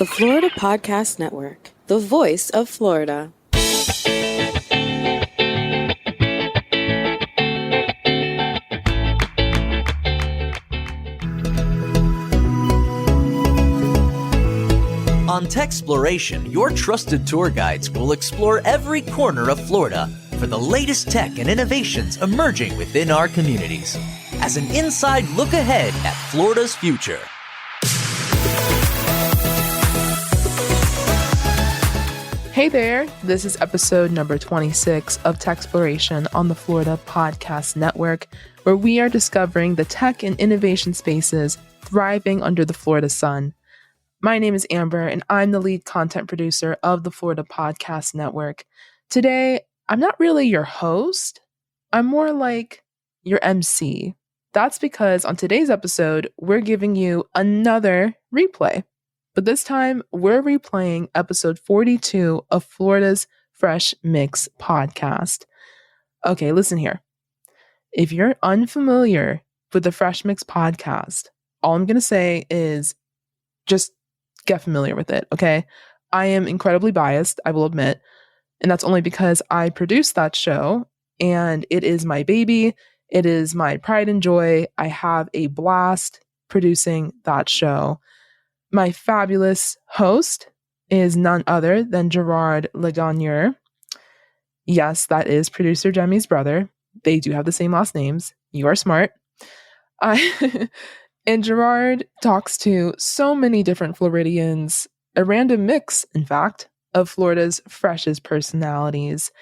The Florida Podcast Network, the voice of Florida. On TECHxploration, your trusted tour guides will explore every corner of Florida for the latest tech and innovations emerging within our communities. As an inside look ahead at Florida's future. Hey there, this is episode number 26 of TECHxploration on the Florida Podcast Network, where we are discovering the tech and innovation spaces thriving under the Florida sun. My name is Amber, and I'm the lead content producer of the Florida Podcast Network. Today, I'm not really your host. I'm more like your MC. That's because on today's episode, we're giving you another replay. But this time, we're replaying episode 42 of Florida's Fresh Mix podcast. Okay, listen here. If you're unfamiliar with the Fresh Mix podcast, all I'm going to say is just get familiar with it, okay? I am incredibly biased, I will admit, and that's only because I produced that show, and it is my baby. It is my pride and joy. I have a blast producing that show. My fabulous host is none other than Gerard Legagneur. Yes, that is producer Jaime's brother. They do have the same last names. You are smart. And Gerard talks to so many different Floridians, a random mix, in fact, of Florida's freshest personalities.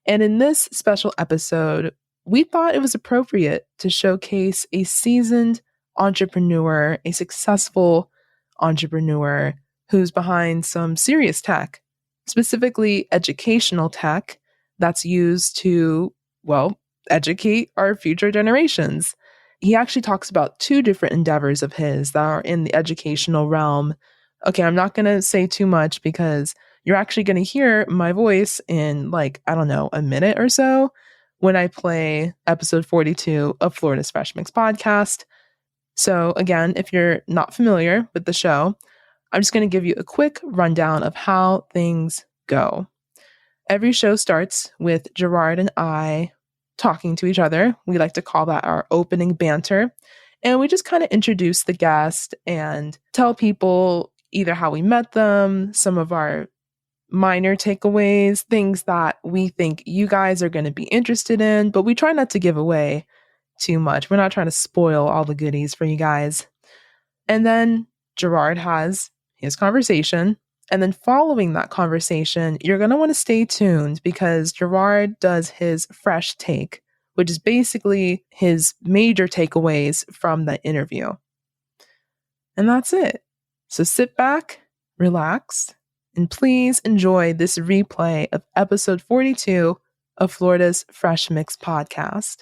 And in this special episode, we thought it was appropriate to showcase a seasoned entrepreneur, a successful entrepreneur who's behind some serious tech, specifically educational tech that's used to, well, educate our future generations. He actually talks about two different endeavors of his that are in the educational realm. Okay, I'm not going to say too much because you're actually going to hear my voice in a minute or so when I play episode 42 of Florida's Fresh Mix podcast. So again, if you're not familiar with the show, I'm just going to give you a quick rundown of how things go. Every show starts with Gerard and I talking to each other. We like to call that our opening banter. And we just kind of introduce the guest and tell people either how we met them, some of our minor takeaways, things that we think you guys are going to be interested in, but we try not to give away too much. We're not trying to spoil all the goodies for you guys. And then Gerard has his conversation. And then following that conversation, you're going to want to stay tuned because Gerard does his fresh take, which is basically his major takeaways from the interview. And that's it. So sit back, relax, and please enjoy this replay of episode 42 of Florida's Fresh Mix podcast.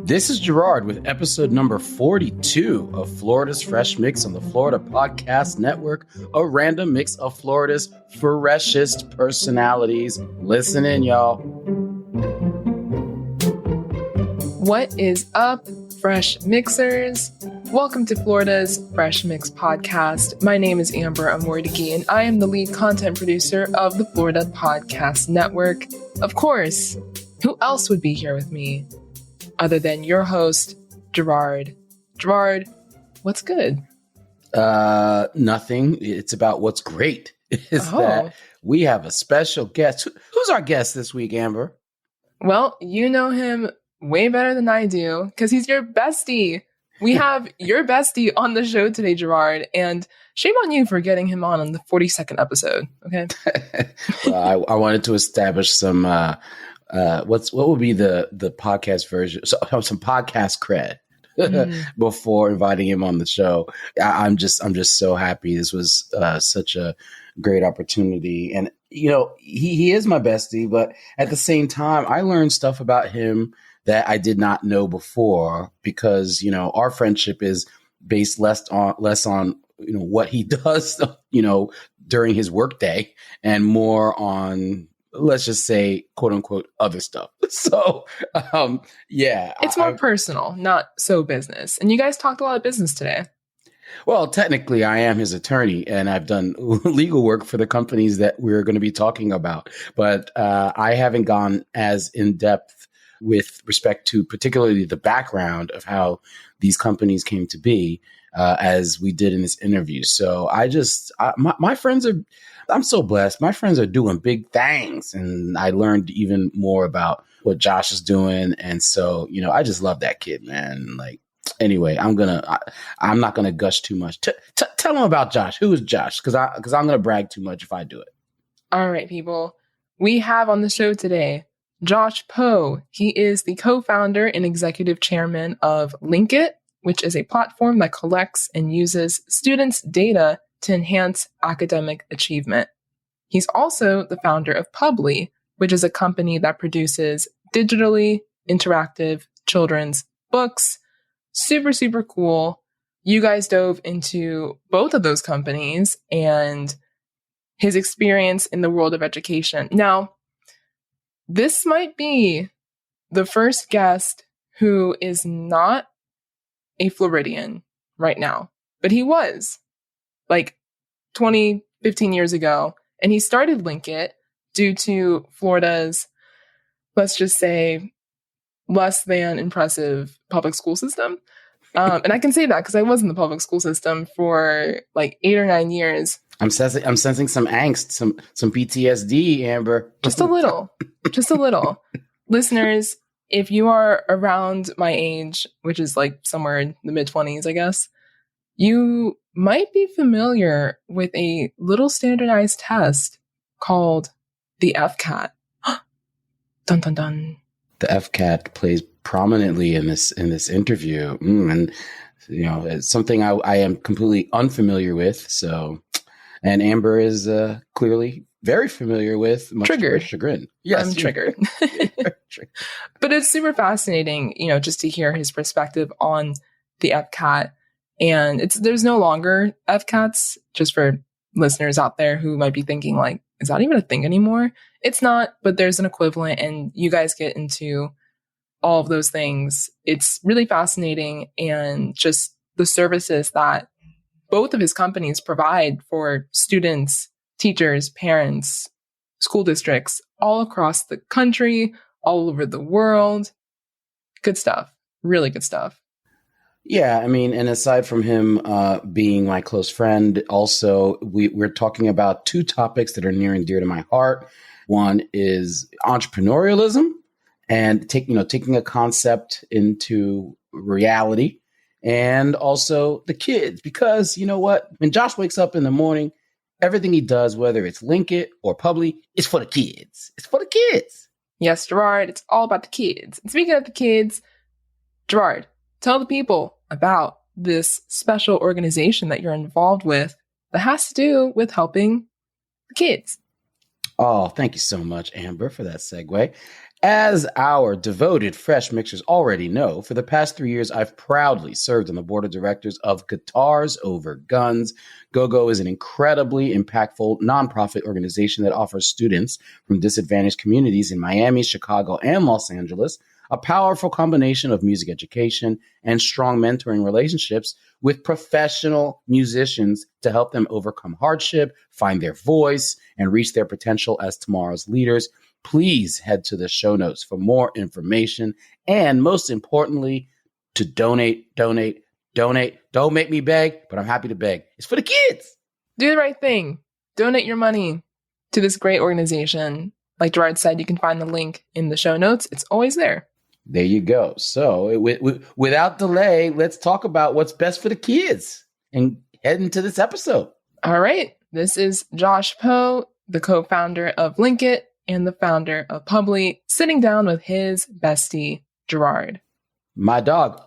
This is Gerard with episode number 42 of Florida's Fresh Mix on the Florida Podcast Network, a random mix of Florida's freshest personalities. Listen in, y'all. What is up, Fresh Mixers? Welcome to Florida's Fresh Mix podcast. My name is Amber Amordigi, and I am the lead content producer of the Florida Podcast Network. Of course, who else would be here with me other than your host, Gerard? Gerard, what's good? Nothing. It's about what's great. That we have a special guest. Who's our guest this week, Amber? Well, you know him way better than I do because he's your bestie. We have your bestie on the show today, Gerard, and shame on you for getting him on the 42nd episode, okay? Well, I wanted to establish some, what would be the podcast version? So, some podcast cred before inviting him on the show. I'm just so happy. This was such a great opportunity. And, you know, he is my bestie, but at the same time, I learned stuff about him that I did not know before because, you know, our friendship is based less on, you know, what he does, you know, during his workday and more on let's just say, quote unquote, other stuff. So, yeah. It's more personal, not so business. And you guys talked a lot of business today. Well, technically, I am his attorney, and I've done legal work for the companies that we're going to be talking about. But I haven't gone as in depth with respect to particularly the background of how these companies came to be as we did in this interview. So my friends are, I'm so blessed. My friends are doing big things, and I learned even more about what Josh is doing. And so, I just love that kid, man. Like, anyway, I'm not gonna gush too much. Tell them about Josh. Who is Josh? Because I'm gonna brag too much if I do it. All right, people. We have on the show today Josh Powe. He is the co-founder and executive chairman of LinkIt, which is a platform that collects and uses students' data to enhance academic achievement. He's also the founder of Powe, which is a company that produces digitally interactive children's books. Super, super cool. You guys dove into both of those companies and his experience in the world of education. Now, this might be the first guest who is not a Floridian right now, but he was like 20, 15 years ago. And he started LinkIt due to Florida's, let's just say, less than impressive public school system. And I can say that because I was in the public school system for like 8 or 9 years. I'm sensing some angst, some PTSD, Amber. Just a little. Listeners, if you are around my age, which is like somewhere in the mid-20s, I guess, you might be familiar with a little standardized test called the FCAT. Dun, dun, dun. The FCAT plays prominently in this interview, and it's something I am completely unfamiliar with. So, and Amber is clearly very familiar with. Much triggered. To her chagrin. Yes, I'm triggered. But it's super fascinating, just to hear his perspective on the FCAT. And there's no longer FCATs, just for listeners out there who might be thinking like, is that even a thing anymore? It's not, but there's an equivalent, and you guys get into all of those things. It's really fascinating, and just the services that both of his companies provide for students, teachers, parents, school districts all across the country, all over the world. Good stuff. Really good stuff. Yeah, I mean, and aside from him being my close friend, also we're talking about two topics that are near and dear to my heart. One is entrepreneurialism and taking a concept into reality, and also the kids. Because you know what? When Josh wakes up in the morning, everything he does, whether it's LinkIt or Powe, is for the kids. It's for the kids. Yes, Gerard, it's all about the kids. And speaking of the kids, Gerard, tell the people about this special organization that you're involved with that has to do with helping the kids. Oh, thank you so much, Amber, for that segue. As our devoted Fresh Mixers already know, for the past 3 years, I've proudly served on the board of directors of Guitars Over Guns. GoGo is an incredibly impactful nonprofit organization that offers students from disadvantaged communities in Miami, Chicago, and Los Angeles a powerful combination of music education and strong mentoring relationships with professional musicians to help them overcome hardship, find their voice, and reach their potential as tomorrow's leaders. Please head to the show notes for more information, and most importantly, to donate. Don't make me beg, but I'm happy to beg. It's for the kids. Do the right thing. Donate your money to this great organization. Like Gerard said, you can find the link in the show notes. It's always there. There you go. So without delay, let's talk about what's best for the kids and head into this episode. All right. This is Josh Powe, the co-founder of LinkIt and the founder of Powe, sitting down with his bestie, Gerard. My dog.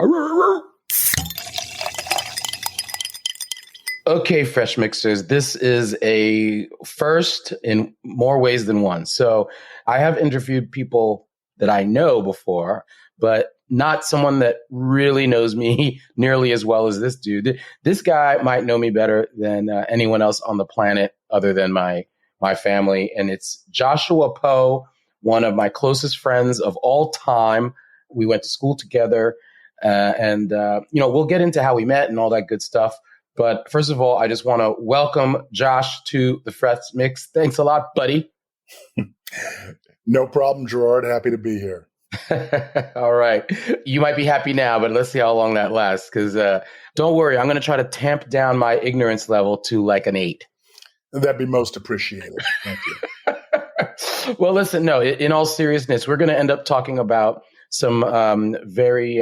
Okay, Fresh Mixers, this is a first in more ways than one. So I have interviewed people that I know before, but not someone that really knows me nearly as well as this dude. This guy might know me better than anyone else on the planet other than my my family. And it's Joshua Powe, one of my closest friends of all time. We went to school together. And we'll get into how we met and all that good stuff. But first of all, I just want to welcome Josh to the Fresh Mix. Thanks a lot, buddy. No problem, Gerard. Happy to be here. All right. You might be happy now, but let's see how long that lasts. Because don't worry, I'm going to try to tamp down my ignorance level to like an 8. That'd be most appreciated. Thank you. Well, listen, no, in all seriousness, we're going to end up talking about some very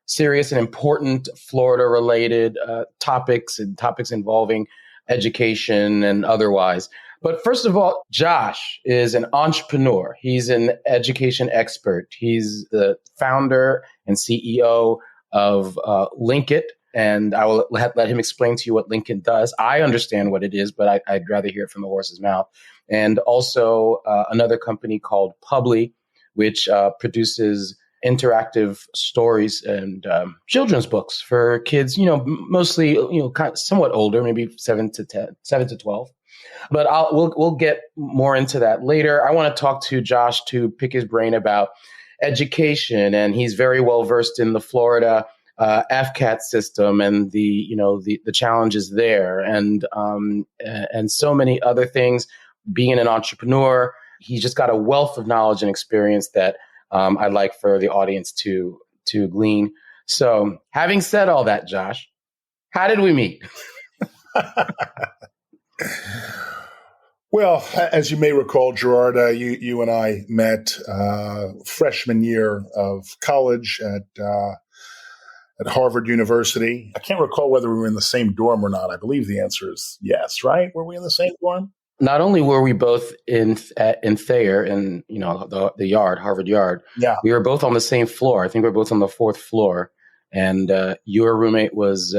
serious and important Florida-related topics and topics involving education and otherwise. But first of all, Josh is an entrepreneur. He's an education expert. He's the founder and CEO of LinkIt, and I will let him explain to you what LinkIt does. I understand what it is, but I'd rather hear it from the horse's mouth. And also another company called Powe, which produces interactive stories and children's books for kids, mostly, kind of somewhat older, maybe 7 to 12. But we'll get more into that later. I want to talk to Josh to pick his brain about education, and he's very well versed in the Florida FCAT system and the challenges there, and so many other things. Being an entrepreneur, he's just got a wealth of knowledge and experience that I'd like for the audience to glean. So, having said all that, Josh, how did we meet? Well, as you may recall, Gerard, you and I met freshman year of college at Harvard University. I can't recall whether we were in the same dorm or not. I believe the answer is yes, right? Were we in the same dorm? Not only were we both in Thayer, in the yard, Harvard Yard. Yeah, we were both on the same floor. I think we were both on the 4th floor. And your roommate was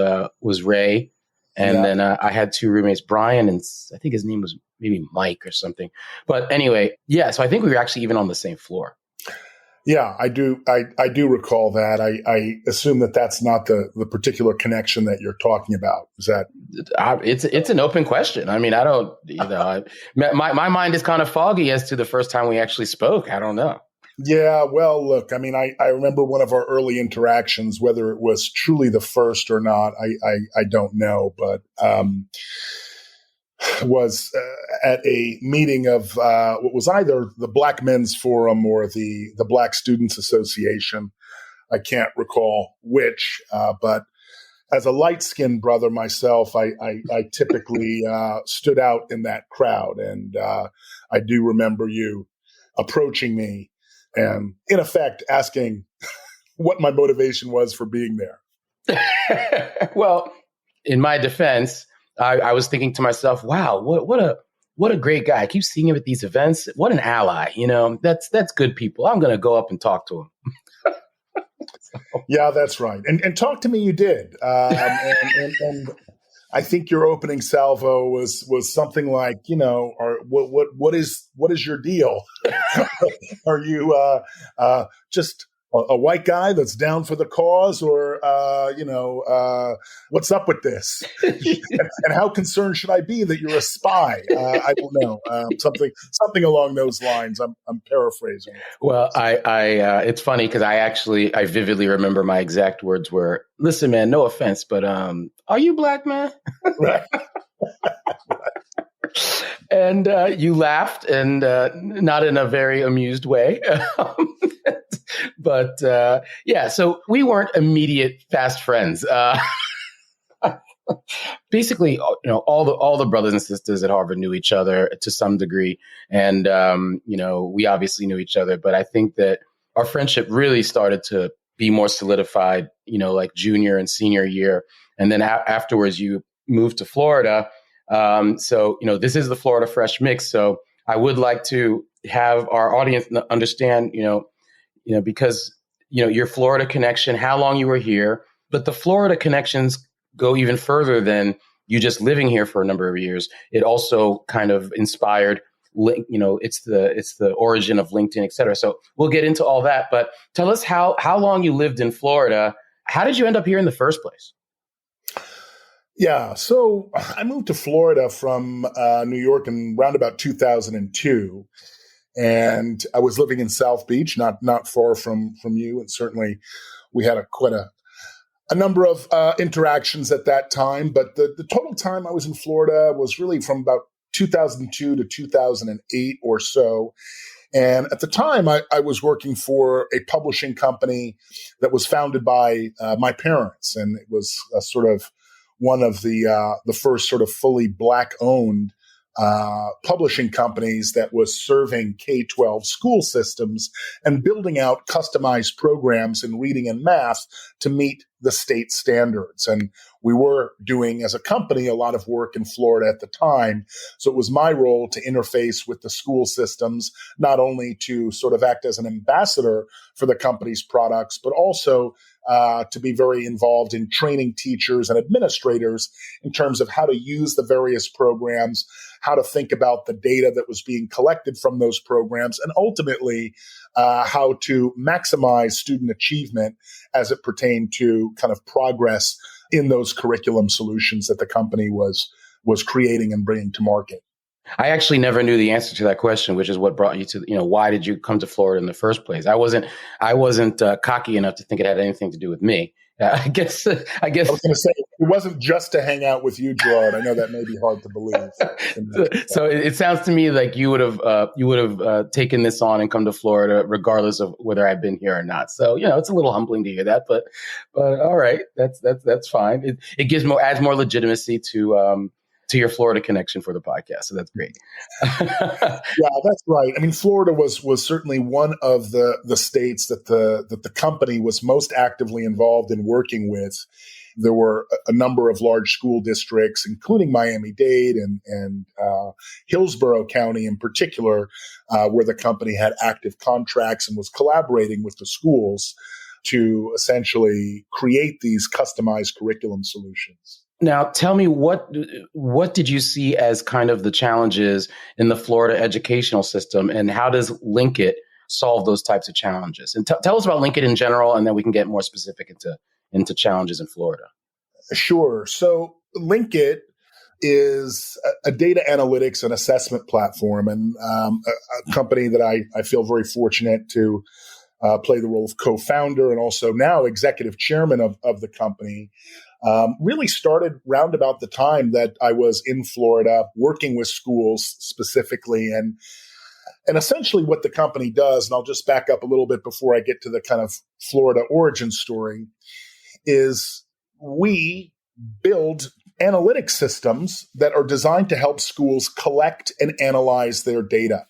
Ray, and then I had 2 roommates, Brian, and I think his name was maybe Mike or something. But anyway, yeah. So I think we were actually even on the same floor. Yeah, I do. I do recall that. I assume that that's not the particular connection that you're talking about. Is that? It's an open question. I mean, I don't. My mind is kind of foggy as to the first time we actually spoke. I don't know. Yeah, well, look. I mean, I remember one of our early interactions. Whether it was truly the first or not, I don't know. But was at a meeting of what was either the Black Men's Forum or the Black Students Association. I can't recall which, but as a light-skinned brother myself, I typically stood out in that crowd. And I do remember you approaching me and, in effect, asking what my motivation was for being there. Well, in my defense, I was thinking to myself, wow, what a great guy. I keep seeing him at these events. What an ally. That's good people. I'm going to go up and talk to him. Yeah, that's right. And talk to me you did. And I think your opening salvo was something like, what is your deal? Are you just a white guy that's down for the cause, or what's up with this? And how concerned should I be that you're a spy? I don't know, something along those lines. I'm paraphrasing. Well, I it's funny because I vividly remember my exact words were, "Listen, man, no offense, but are you black, man?" Right. And you laughed, and not in a very amused way. But yeah, so we weren't immediate fast friends. Basically, all the brothers and sisters at Harvard knew each other to some degree, and we obviously knew each other. But I think that our friendship really started to be more solidified, like junior and senior year, and then afterwards you moved to Florida. So this is the Florida Fresh Mix. So I would like to have our audience understand, because, your Florida connection, how long you were here, but the Florida connections go even further than you just living here for a number of years. It also kind of inspired, it's the origin of LinkedIn, et cetera. So we'll get into all that, but tell us how long you lived in Florida. How did you end up here in the first place? Yeah. So I moved to Florida from New York in around about 2002. And I was living in South Beach, not far from you. And certainly we had quite a number of interactions at that time. But the total time I was in Florida was really from about 2002 to 2008 or so. And at the time, I was working for a publishing company that was founded by my parents. And it was sort of one of the first sort of fully Black-owned publishing companies that was serving K-12 school systems and building out customized programs in reading and math to meet the state standards. And we were doing, as a company, a lot of work in Florida at the time. So it was my role to interface with the school systems, not only to sort of act as an ambassador for the company's products, but also to be very involved in training teachers and administrators in terms of how to use the various programs, how to think about the data that was being collected from those programs, and ultimately how to maximize student achievement as it pertained to kind of progress in those curriculum solutions that the company was creating and bringing to market. I actually never knew the answer to that question, which is what brought you to, why did you come to Florida in the first place? I wasn't cocky enough to think it had anything to do with me. I guess. I was going to say, it wasn't just to hang out with you, Gerard. I know that may be hard to believe. So it sounds to me like you would have taken this on and come to Florida regardless of whether I've been here or not. So it's a little humbling to hear that, but all right, that's fine. It adds more legitimacy to your Florida connection for the podcast. So that's great. Yeah, that's right. I mean, Florida was certainly one of the states that the company was most actively involved in working with. There were a number of large school districts, including Miami-Dade and Hillsborough County in particular, where the company had active contracts and was collaborating with the schools to essentially create these customized curriculum solutions. Now, tell me, what did you see as kind of the challenges in the Florida educational system, and how does LinkIt solve those types of challenges? And tell us about LinkIt in general, and then we can get more specific into challenges in Florida. Sure. So LinkIt is a data analytics and assessment platform, and a company that I feel very fortunate to play the role of co-founder and also now executive chairman of the company. Really started round about the time that I was in Florida working with schools specifically. And essentially what the company does, and I'll just back up a little bit before I get to the kind of Florida origin story, is we build analytic systems that are designed to help schools collect and analyze their data.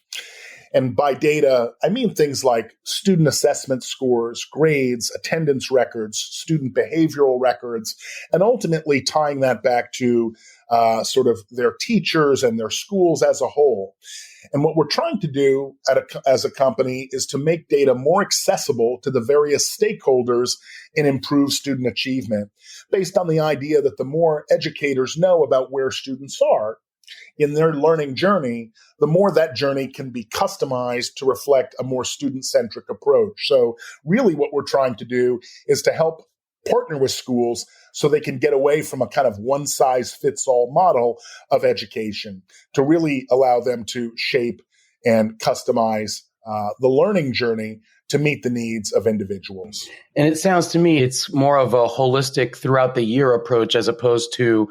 And by data, I mean things like student assessment scores, grades, attendance records, student behavioral records, and ultimately tying that back to sort of their teachers and their schools as a whole. And what we're trying to do as a company is to make data more accessible to the various stakeholders and improve student achievement, based on the idea that the more educators know about where students are in their learning journey, the more that journey can be customized to reflect a more student-centric approach. So really what we're trying to do is to help partner with schools so they can get away from a kind of one-size-fits-all model of education, to really allow them to shape and customize the learning journey to meet the needs of individuals. And it sounds to me it's more of a holistic throughout the year approach, as opposed to,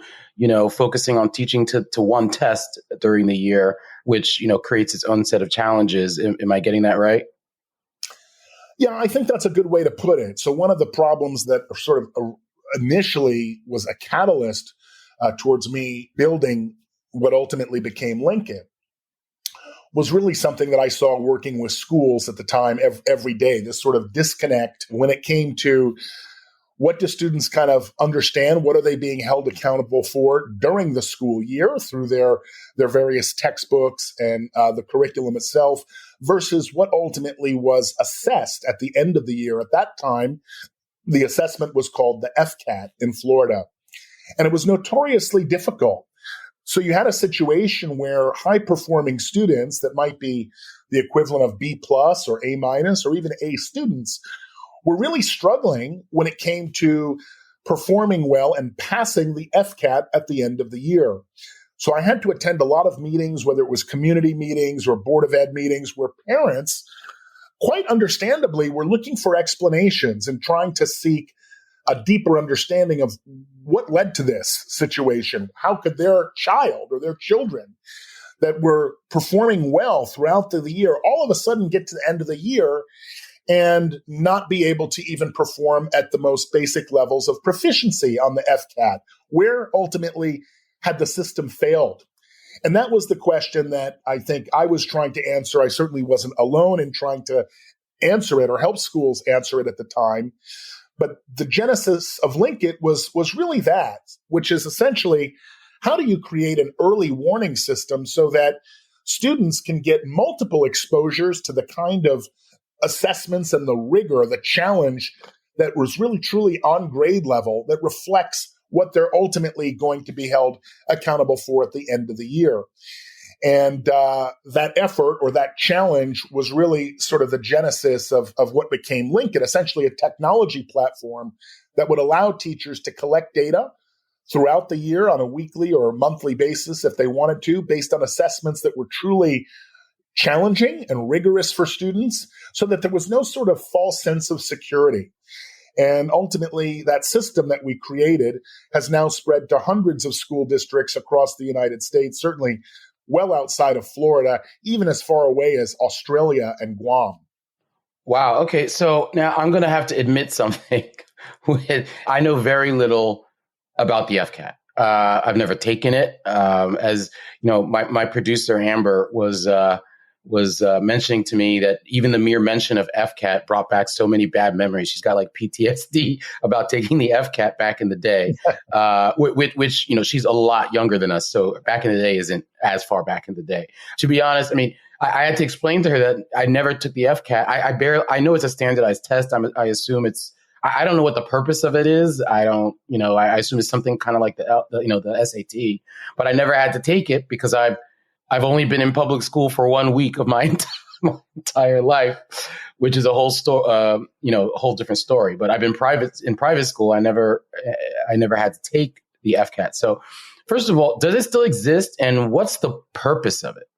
focusing on teaching to one test during the year, which, creates its own set of challenges. Am I getting that right? Yeah, I think that's a good way to put it. So one of the problems that sort of initially was a catalyst towards me building what ultimately became LinkIt was really something that I saw working with schools at the time every day, this sort of disconnect when it came to what do students kind of understand, what are they being held accountable for during the school year through their various textbooks and the curriculum itself, versus what ultimately was assessed at the end of the year. At that time, the assessment was called the FCAT in Florida, and it was notoriously difficult. So you had a situation where high-performing students that might be the equivalent of B+ or A- or even A students were really struggling when it came to performing well and passing the FCAT at the end of the year. So I had to attend a lot of meetings, whether it was community meetings or Board of Ed meetings, where parents, quite understandably, were looking for explanations and trying to seek a deeper understanding of what led to this situation. How could their child or their children that were performing well throughout the year all of a sudden get to the end of the year and not be able to even perform at the most basic levels of proficiency on the FCAT? Where ultimately had the system failed? And that was the question that I think I was trying to answer. I certainly wasn't alone in trying to answer it or help schools answer it at the time. But the genesis of LinkIt was really that, which is essentially, how do you create an early warning system so that students can get multiple exposures to the kind of assessments and the rigor, the challenge that was really truly on grade level that reflects what they're ultimately going to be held accountable for at the end of the year. And that effort or that challenge was really sort of the genesis of what became LinkIt, essentially a technology platform that would allow teachers to collect data throughout the year on a weekly or monthly basis if they wanted to, based on assessments that were truly challenging and rigorous for students, so that there was no sort of false sense of security. And ultimately, that system that we created has now spread to hundreds of school districts across the United States, certainly well outside of Florida, even as far away as Australia and Guam. Wow. Okay. So now I'm going to have to admit something. I know very little about the FCAT. I've never taken it. As you know, my producer Amber was mentioning to me that even the mere mention of FCAT brought back so many bad memories. She's got like PTSD about taking the FCAT back in the day, which, you know, she's a lot younger than us. So back in the day isn't as far back in the day. To be honest, I mean, I had to explain to her that I never took the FCAT. I know it's a standardized test. I assume I don't know what the purpose of it is. I assume it's something kind of like the SAT, but I never had to take it because I've only been in public school for 1 week of my entire life, which is a whole whole different story. But I've been in private school. I never had to take the FCAT. So first of all, does it still exist, and what's the purpose of it?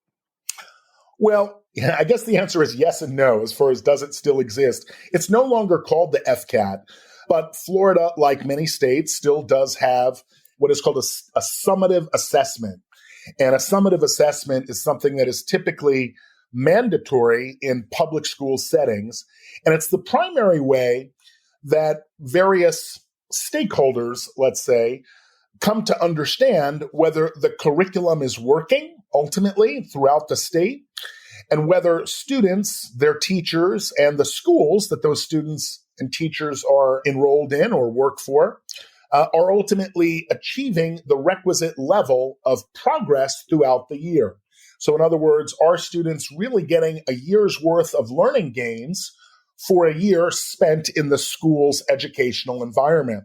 Well, I guess the answer is yes and no as far as does it still exist. It's no longer called the FCAT, but Florida, like many states, still does have what is called a summative assessment. And a summative assessment is something that is typically mandatory in public school settings. And it's the primary way that various stakeholders, let's say, come to understand whether the curriculum is working ultimately throughout the state, and whether students, their teachers, and the schools that those students and teachers are enrolled in or work for are ultimately achieving the requisite level of progress throughout the year. So in other words, are students really getting a year's worth of learning gains for a year spent in the school's educational environment?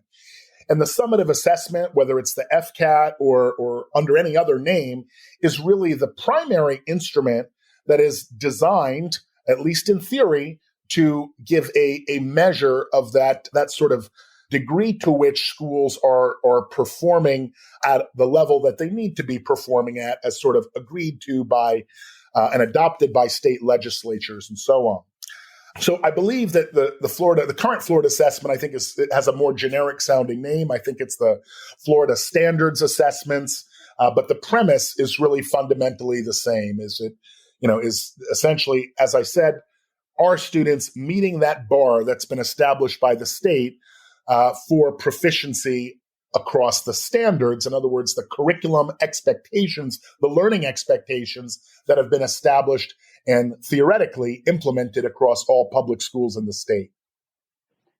And the summative assessment, whether it's the FCAT or under any other name, is really the primary instrument that is designed, at least in theory, to give a measure of that sort of degree to which schools are performing at the level that they need to be performing at, as sort of agreed to by and adopted by state legislatures and so on. So I believe that the current Florida assessment, I think it has a more generic sounding name. I think it's the Florida Standards Assessments, but the premise is really fundamentally the same. Is essentially, as I said, are students meeting that bar that's been established by the state for proficiency across the standards? In other words, the curriculum expectations, the learning expectations that have been established and theoretically implemented across all public schools in the state.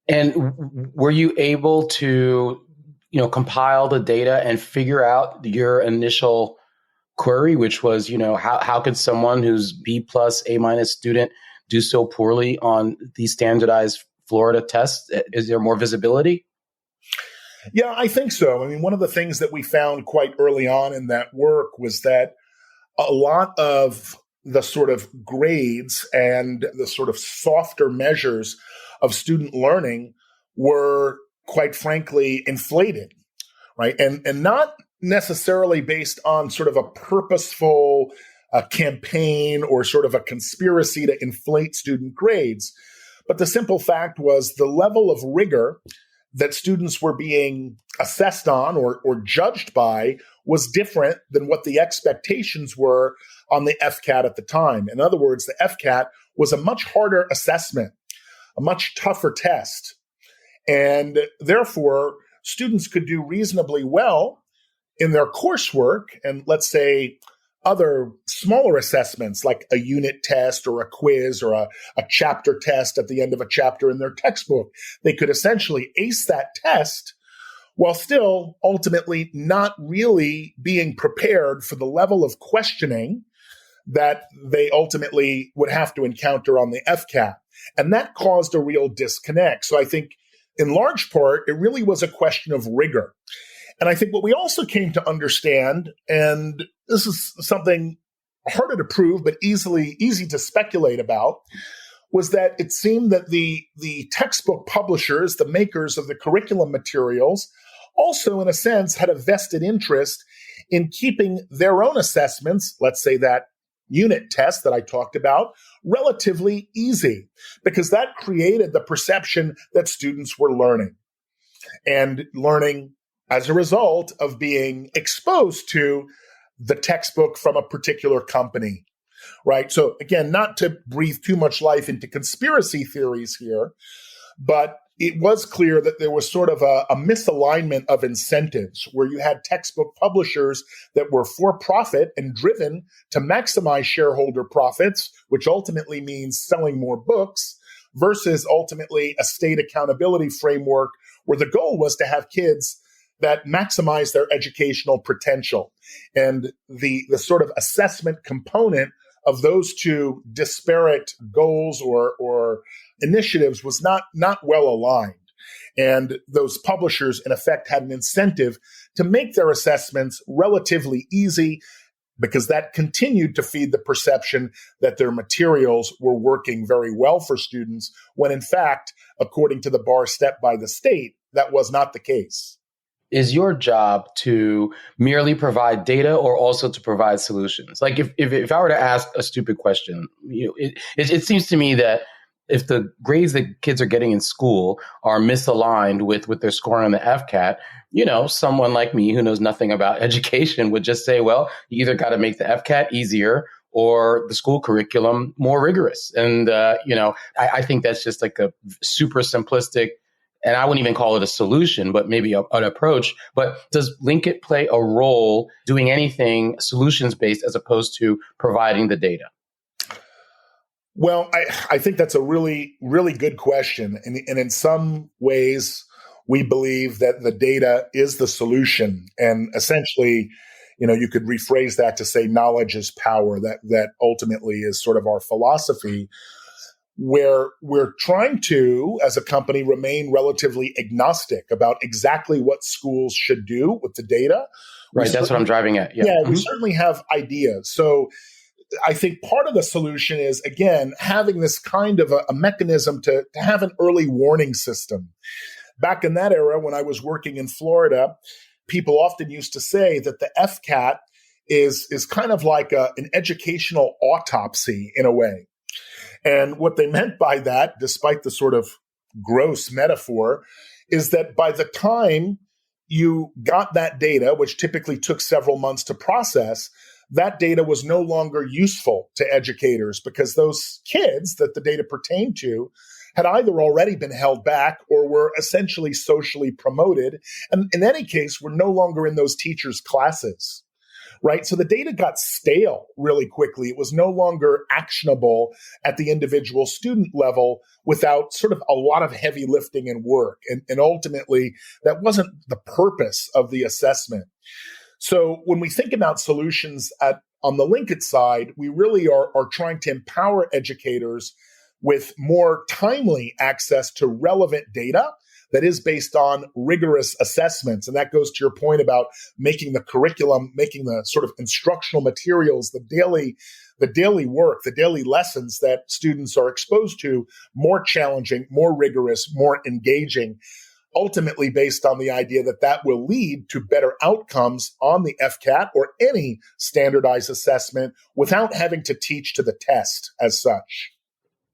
And were you able to, compile the data and figure out your initial query, which was, how could someone who's B+, A- student do so poorly on these standardized Florida tests? Is there more visibility? Yeah, I think so. I mean, one of the things that we found quite early on in that work was that a lot of the sort of grades and the sort of softer measures of student learning were quite frankly, inflated, right? And not necessarily based on sort of a purposeful campaign or sort of a conspiracy to inflate student grades. But the simple fact was the level of rigor that students were being assessed on or judged by was different than what the expectations were on the FCAT at the time. In other words, the FCAT was a much harder assessment, a much tougher test. And therefore, students could do reasonably well in their coursework and, let's say, other smaller assessments like a unit test or a quiz or a chapter test at the end of a chapter in their textbook. They could essentially ace that test while still ultimately not really being prepared for the level of questioning that they ultimately would have to encounter on the FCAT. And that caused a real disconnect. So I think in large part, it really was a question of rigor. And I think what we also came to understand, and this is something harder to prove, but easy to speculate about, was that it seemed that the textbook publishers, the makers of the curriculum materials, also, in a sense, had a vested interest in keeping their own assessments, let's say that unit test that I talked about, relatively easy, because that created the perception that students were learning as a result of being exposed to the textbook from a particular company, right? So again, not to breathe too much life into conspiracy theories here, but it was clear that there was sort of a misalignment of incentives where you had textbook publishers that were for profit and driven to maximize shareholder profits, which ultimately means selling more books, versus ultimately a state accountability framework where the goal was to have kids that maximize their educational potential. And the sort of assessment component of those two disparate goals or initiatives was not well aligned. And those publishers, in effect, had an incentive to make their assessments relatively easy because that continued to feed the perception that their materials were working very well for students, when in fact, according to the bar set by the state, that was not the case. Is your job to merely provide data or also to provide solutions? Like if I were to ask a stupid question, it seems to me that if the grades that kids are getting in school are misaligned with their scoring on the FCAT, someone like me who knows nothing about education would just say, well, you either got to make the FCAT easier or the school curriculum more rigorous. And, I think that's just like a super simplistic, and I wouldn't even call it a solution, but maybe an approach. But does LinkIt play a role doing anything solutions-based as opposed to providing the data? Well, I think that's a really, really good question. And in some ways, we believe that the data is the solution. And essentially, you could rephrase that to say knowledge is power. That ultimately is sort of our philosophy, where we're trying to, as a company, remain relatively agnostic about exactly what schools should do with the data. Right, that's what I'm driving at. Yeah, we certainly have ideas. So I think part of the solution is, again, having this kind of a mechanism to have an early warning system. Back in that era, when I was working in Florida, people often used to say that the FCAT is kind of like an educational autopsy in a way. And what they meant by that, despite the sort of gross metaphor, is that by the time you got that data, which typically took several months to process, that data was no longer useful to educators because those kids that the data pertained to had either already been held back or were essentially socially promoted, and in any case were no longer in those teachers' classes, right? So the data got stale really quickly. It was no longer actionable at the individual student level without sort of a lot of heavy lifting and work. And ultimately, that wasn't the purpose of the assessment. So when we think about solutions on the LinkIt side, we really are trying to empower educators with more timely access to relevant data that is based on rigorous assessments. And that goes to your point about making the curriculum, making the sort of instructional materials, the daily work, the daily lessons that students are exposed to more challenging, more rigorous, more engaging. ultimately based on the idea that that will lead to better outcomes on the FCAT or any standardized assessment without having to teach to the test as such.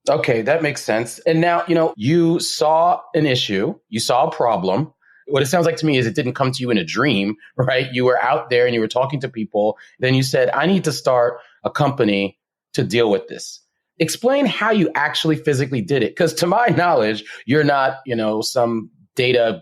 Okay, that makes sense. And now, you saw an issue, you saw a problem. What it sounds like to me is it didn't come to you in a dream, right? You were out there and you were talking to people. Then you said, I need to start a company to deal with this. Explain how you actually physically did it. Because to my knowledge, you're not, some data,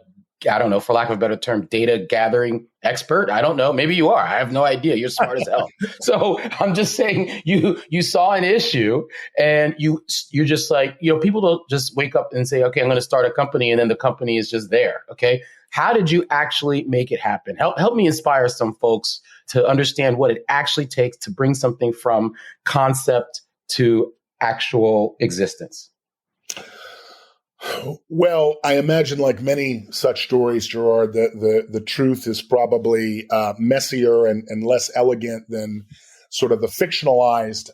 I don't know, for lack of a better term, data gathering expert. I don't know. Maybe you are. I have no idea. You're smart as hell. So I'm just saying you saw an issue and you're just like, people don't just wake up and say, okay, I'm going to start a company. And then the company is just there. Okay. How did you actually make it happen? Help me inspire some folks to understand what it actually takes to bring something from concept to actual existence. Well, I imagine, like many such stories, Gerard, the truth is probably messier and less elegant than sort of the fictionalized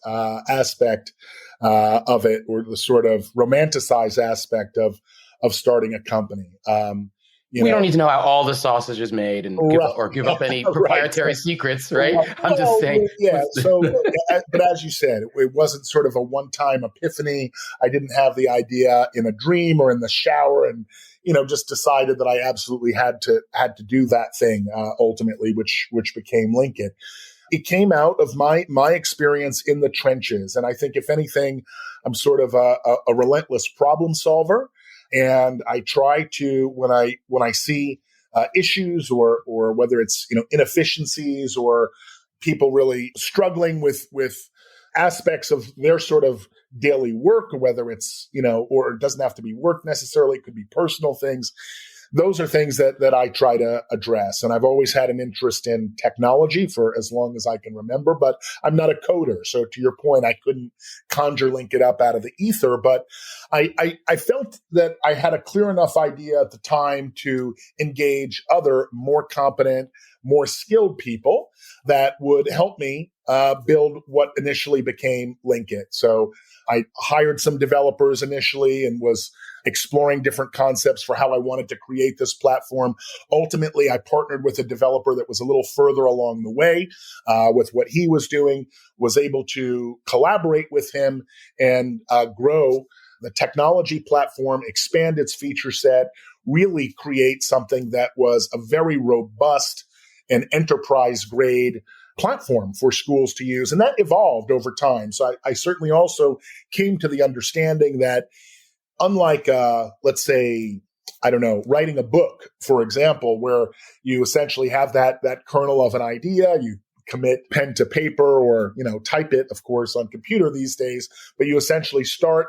aspect of it, or the sort of romanticized aspect of starting a company. We don't need to know how all the sausage is made and give up any proprietary secrets, right? I'm just saying. Yeah. So, but as you said, it wasn't sort of a one-time epiphany. I didn't have the idea in a dream or in the shower, and just decided that I absolutely had to do that thing ultimately, which became LinkIt. It came out of my experience in the trenches, and I think if anything, I'm sort of a relentless problem solver. And I try to, when I see issues or whether it's inefficiencies or people really struggling with aspects of their sort of daily work, or whether it's or it doesn't have to be work necessarily, it could be personal things. Those are things that I try to address. And I've always had an interest in technology for as long as I can remember, but I'm not a coder. So to your point, I couldn't conjure LinkIt up out of the ether, but I felt that I had a clear enough idea at the time to engage other more competent, more skilled people that would help me build what initially became LinkIt. So I hired some developers initially and was exploring different concepts for how I wanted to create this platform. Ultimately, I partnered with a developer that was a little further along the way with what he was doing, was able to collaborate with him and grow the technology platform, expand its feature set, really create something that was a very robust and enterprise-grade platform for schools to use. And that evolved over time. So I certainly also came to the understanding that unlike, let's say, I don't know, writing a book, for example, where you essentially have that kernel of an idea, you commit pen to paper or, type it, of course, on computer these days, but you essentially start,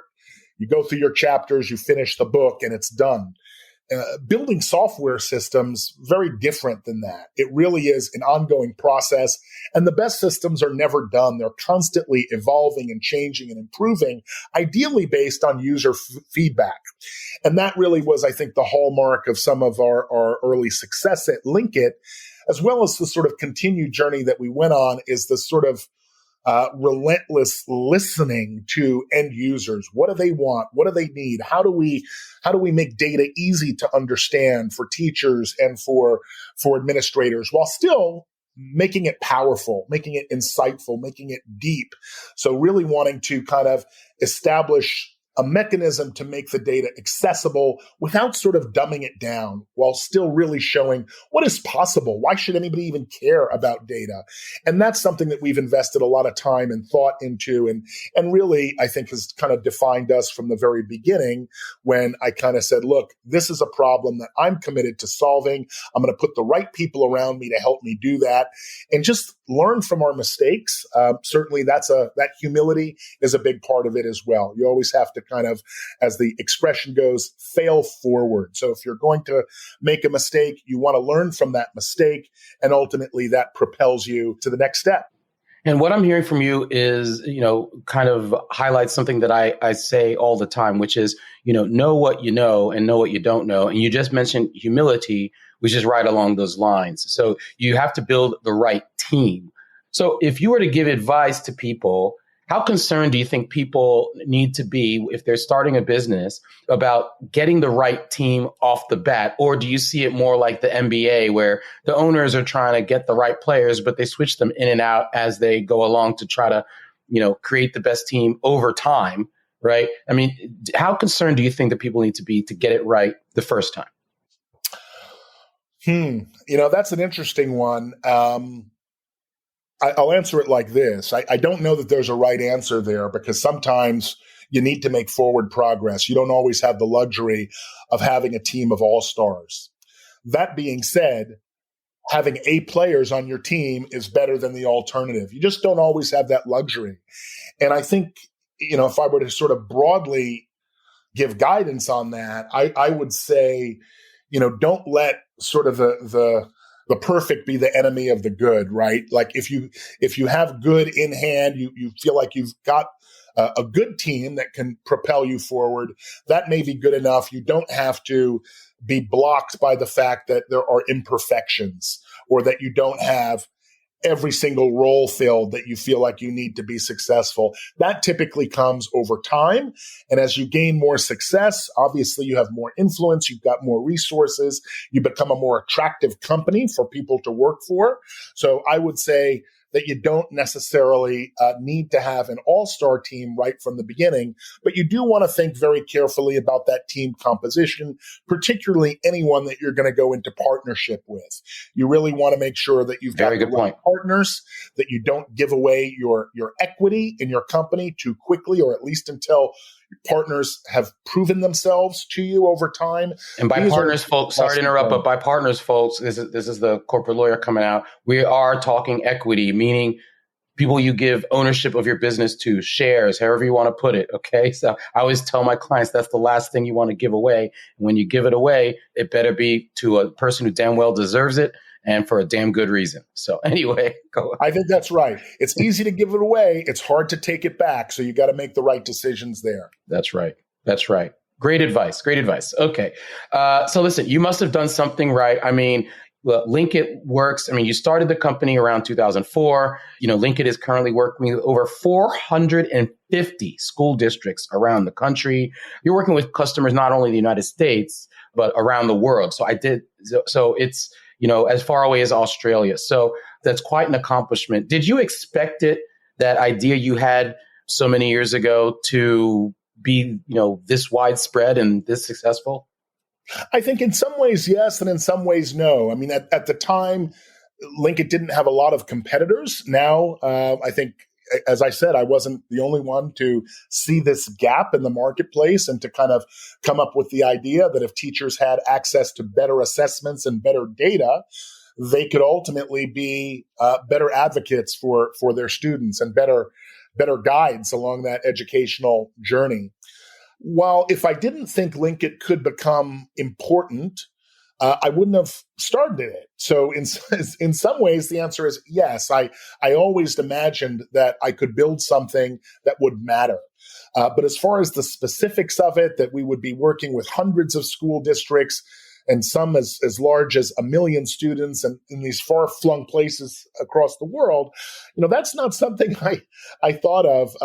you go through your chapters, you finish the book, and it's done. Building software systems, very different than that. It really is an ongoing process, and the best systems are never done. They're constantly evolving and changing and improving, ideally based on user feedback. And that really was, I think, the hallmark of some of our early success at LinkIt, as well as the sort of continued journey that we went on, is the sort of relentless listening to end users. What do they want? What do they need? How do we make data easy to understand for teachers and for administrators, while still making it powerful, making it insightful, making it deep? So really wanting to kind of establish a mechanism to make the data accessible without sort of dumbing it down, while still really showing what is possible. Why should anybody even care about data? And that's something that we've invested a lot of time and thought into, and really, I think, has kind of defined us from the very beginning, when I kind of said, look, this is a problem that I'm committed to solving. I'm going to put the right people around me to help me do that, and just learn from our mistakes. Certainly that humility is a big part of it as well. You always have to kind of, as the expression goes, fail forward. So if you're going to make a mistake, you want to learn from that mistake, and ultimately that propels you to the next step. And what I'm hearing from you is, kind of highlights something that I say all the time, which is, know what you know and know what you don't know. And you just mentioned humility, which is right along those lines. So you have to build the right team. So if you were to give advice to people, How concerned do you think people need to be if they're starting a business about getting the right team off the bat? Or do you see it more like the NBA where the owners are trying to get the right players, but they switch them in and out as they go along to try to, create the best team over time, right? I mean, how concerned do you think that people need to be to get it right the first time? That's an interesting one. I'll answer it like this. I don't know that there's a right answer there because sometimes you need to make forward progress. You don't always have the luxury of having a team of all-stars. That being said, having A players on your team is better than the alternative. You just don't always have that luxury. And I think, if I were to sort of broadly give guidance on that, I would say, don't let sort of the perfect be the enemy of the good, right? Like if you have good in hand, you feel like you've got a good team that can propel you forward. That may be good enough. You don't have to be blocked by the fact that there are imperfections or that you don't have every single role filled that you feel like you need to be successful. That typically comes over time. And as you gain more success, obviously you have more influence, you've got more resources, you become a more attractive company for people to work for. So I would say that you don't necessarily need to have an all-star team right from the beginning, but you do want to think very carefully about that team composition, particularly anyone that you're going to go into partnership with. You really want to make sure that you've got the right partners, that you don't give away your equity in your company too quickly, or at least until partners have proven themselves to you over time. And by partners, folks, sorry to interrupt, but by partners, folks, this is the corporate lawyer coming out. We are talking equity, meaning people you give ownership of your business to, shares, however you want to put it. Okay. So I always tell my clients that's the last thing you want to give away. And when you give it away, it better be to a person who damn well deserves it and for a damn good reason. So anyway, go on. I think that's right. It's easy to give it away. It's hard to take it back. So you got to make the right decisions there. That's right. That's right. Great advice. Great advice. Okay. So listen, you must have done something right. I mean, LinkIt works. I mean, you started the company around 2004. LinkIt is currently working with over 450 school districts around the country. You're working with customers not only in the United States, but around the world. So it's, as far away as Australia. So that's quite an accomplishment. Did you expect that idea you had so many years ago to be, this widespread and this successful? I think in some ways, yes, and in some ways, no. I mean, at the time, LinkIt didn't have a lot of competitors. Now, I think, as I said, I wasn't the only one to see this gap in the marketplace and to kind of come up with the idea that if teachers had access to better assessments and better data, they could ultimately be better advocates for their students and better guides along that educational journey. While if I didn't think LinkIt could become important, I wouldn't have started it. So in some ways, the answer is yes. I always imagined that I could build something that would matter. But as far as the specifics of it, that we would be working with hundreds of school districts and some as large as 1 million students and in these far-flung places across the world, that's not something I thought of,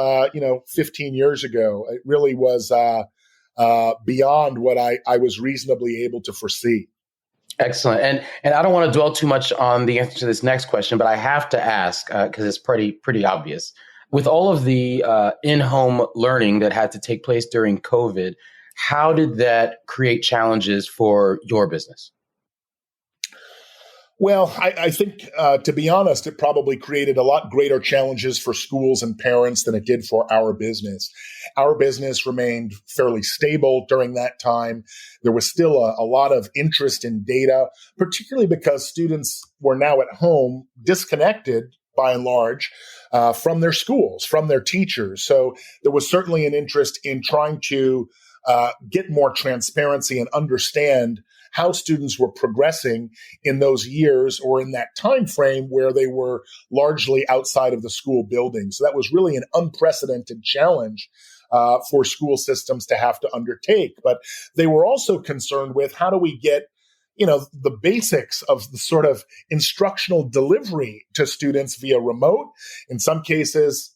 15 years ago. It really was beyond what I was reasonably able to foresee. Excellent. And I don't want to dwell too much on the answer to this next question, but I have to ask because it's pretty obvious. With all of the in-home learning that had to take place during COVID, how did that create challenges for your business? Well, I think, to be honest, it probably created a lot greater challenges for schools and parents than it did for our business. Our business remained fairly stable during that time. There was still a lot of interest in data, particularly because students were now at home, disconnected by and large, from their schools, from their teachers. So there was certainly an interest in trying to get more transparency and understand how students were progressing in those years or in that time frame where they were largely outside of the school building. So that was really an unprecedented challenge for school systems to have to undertake. But they were also concerned with how do we get the basics of the sort of instructional delivery to students via remote. In some cases,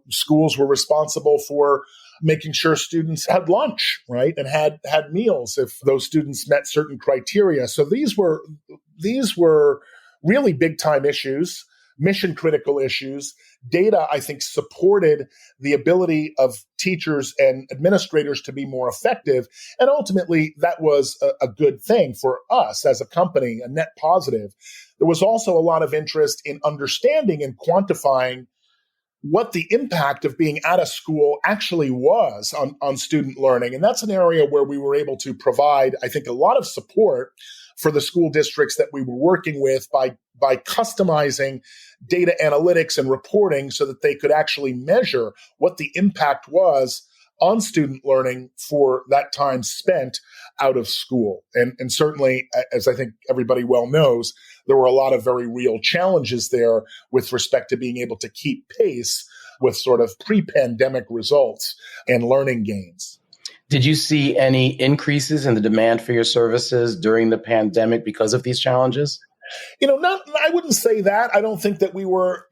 schools were responsible for making sure students had lunch, right? And had meals if those students met certain criteria. So these were really big time issues, mission critical issues. Data, I think, supported the ability of teachers and administrators to be more effective. And ultimately, that was a good thing for us as a company, a net positive. There was also a lot of interest in understanding and quantifying what the impact of being at a school actually was on student learning. And that's an area where we were able to provide, I think, a lot of support for the school districts that we were working with by customizing data analytics and reporting so that they could actually measure what the impact was on student learning for that time spent out of school. And certainly, as I think everybody well knows, there were a lot of very real challenges there with respect to being able to keep pace with sort of pre-pandemic results and learning gains. Did you see any increases in the demand for your services during the pandemic because of these challenges? I wouldn't say that. I don't think that we were,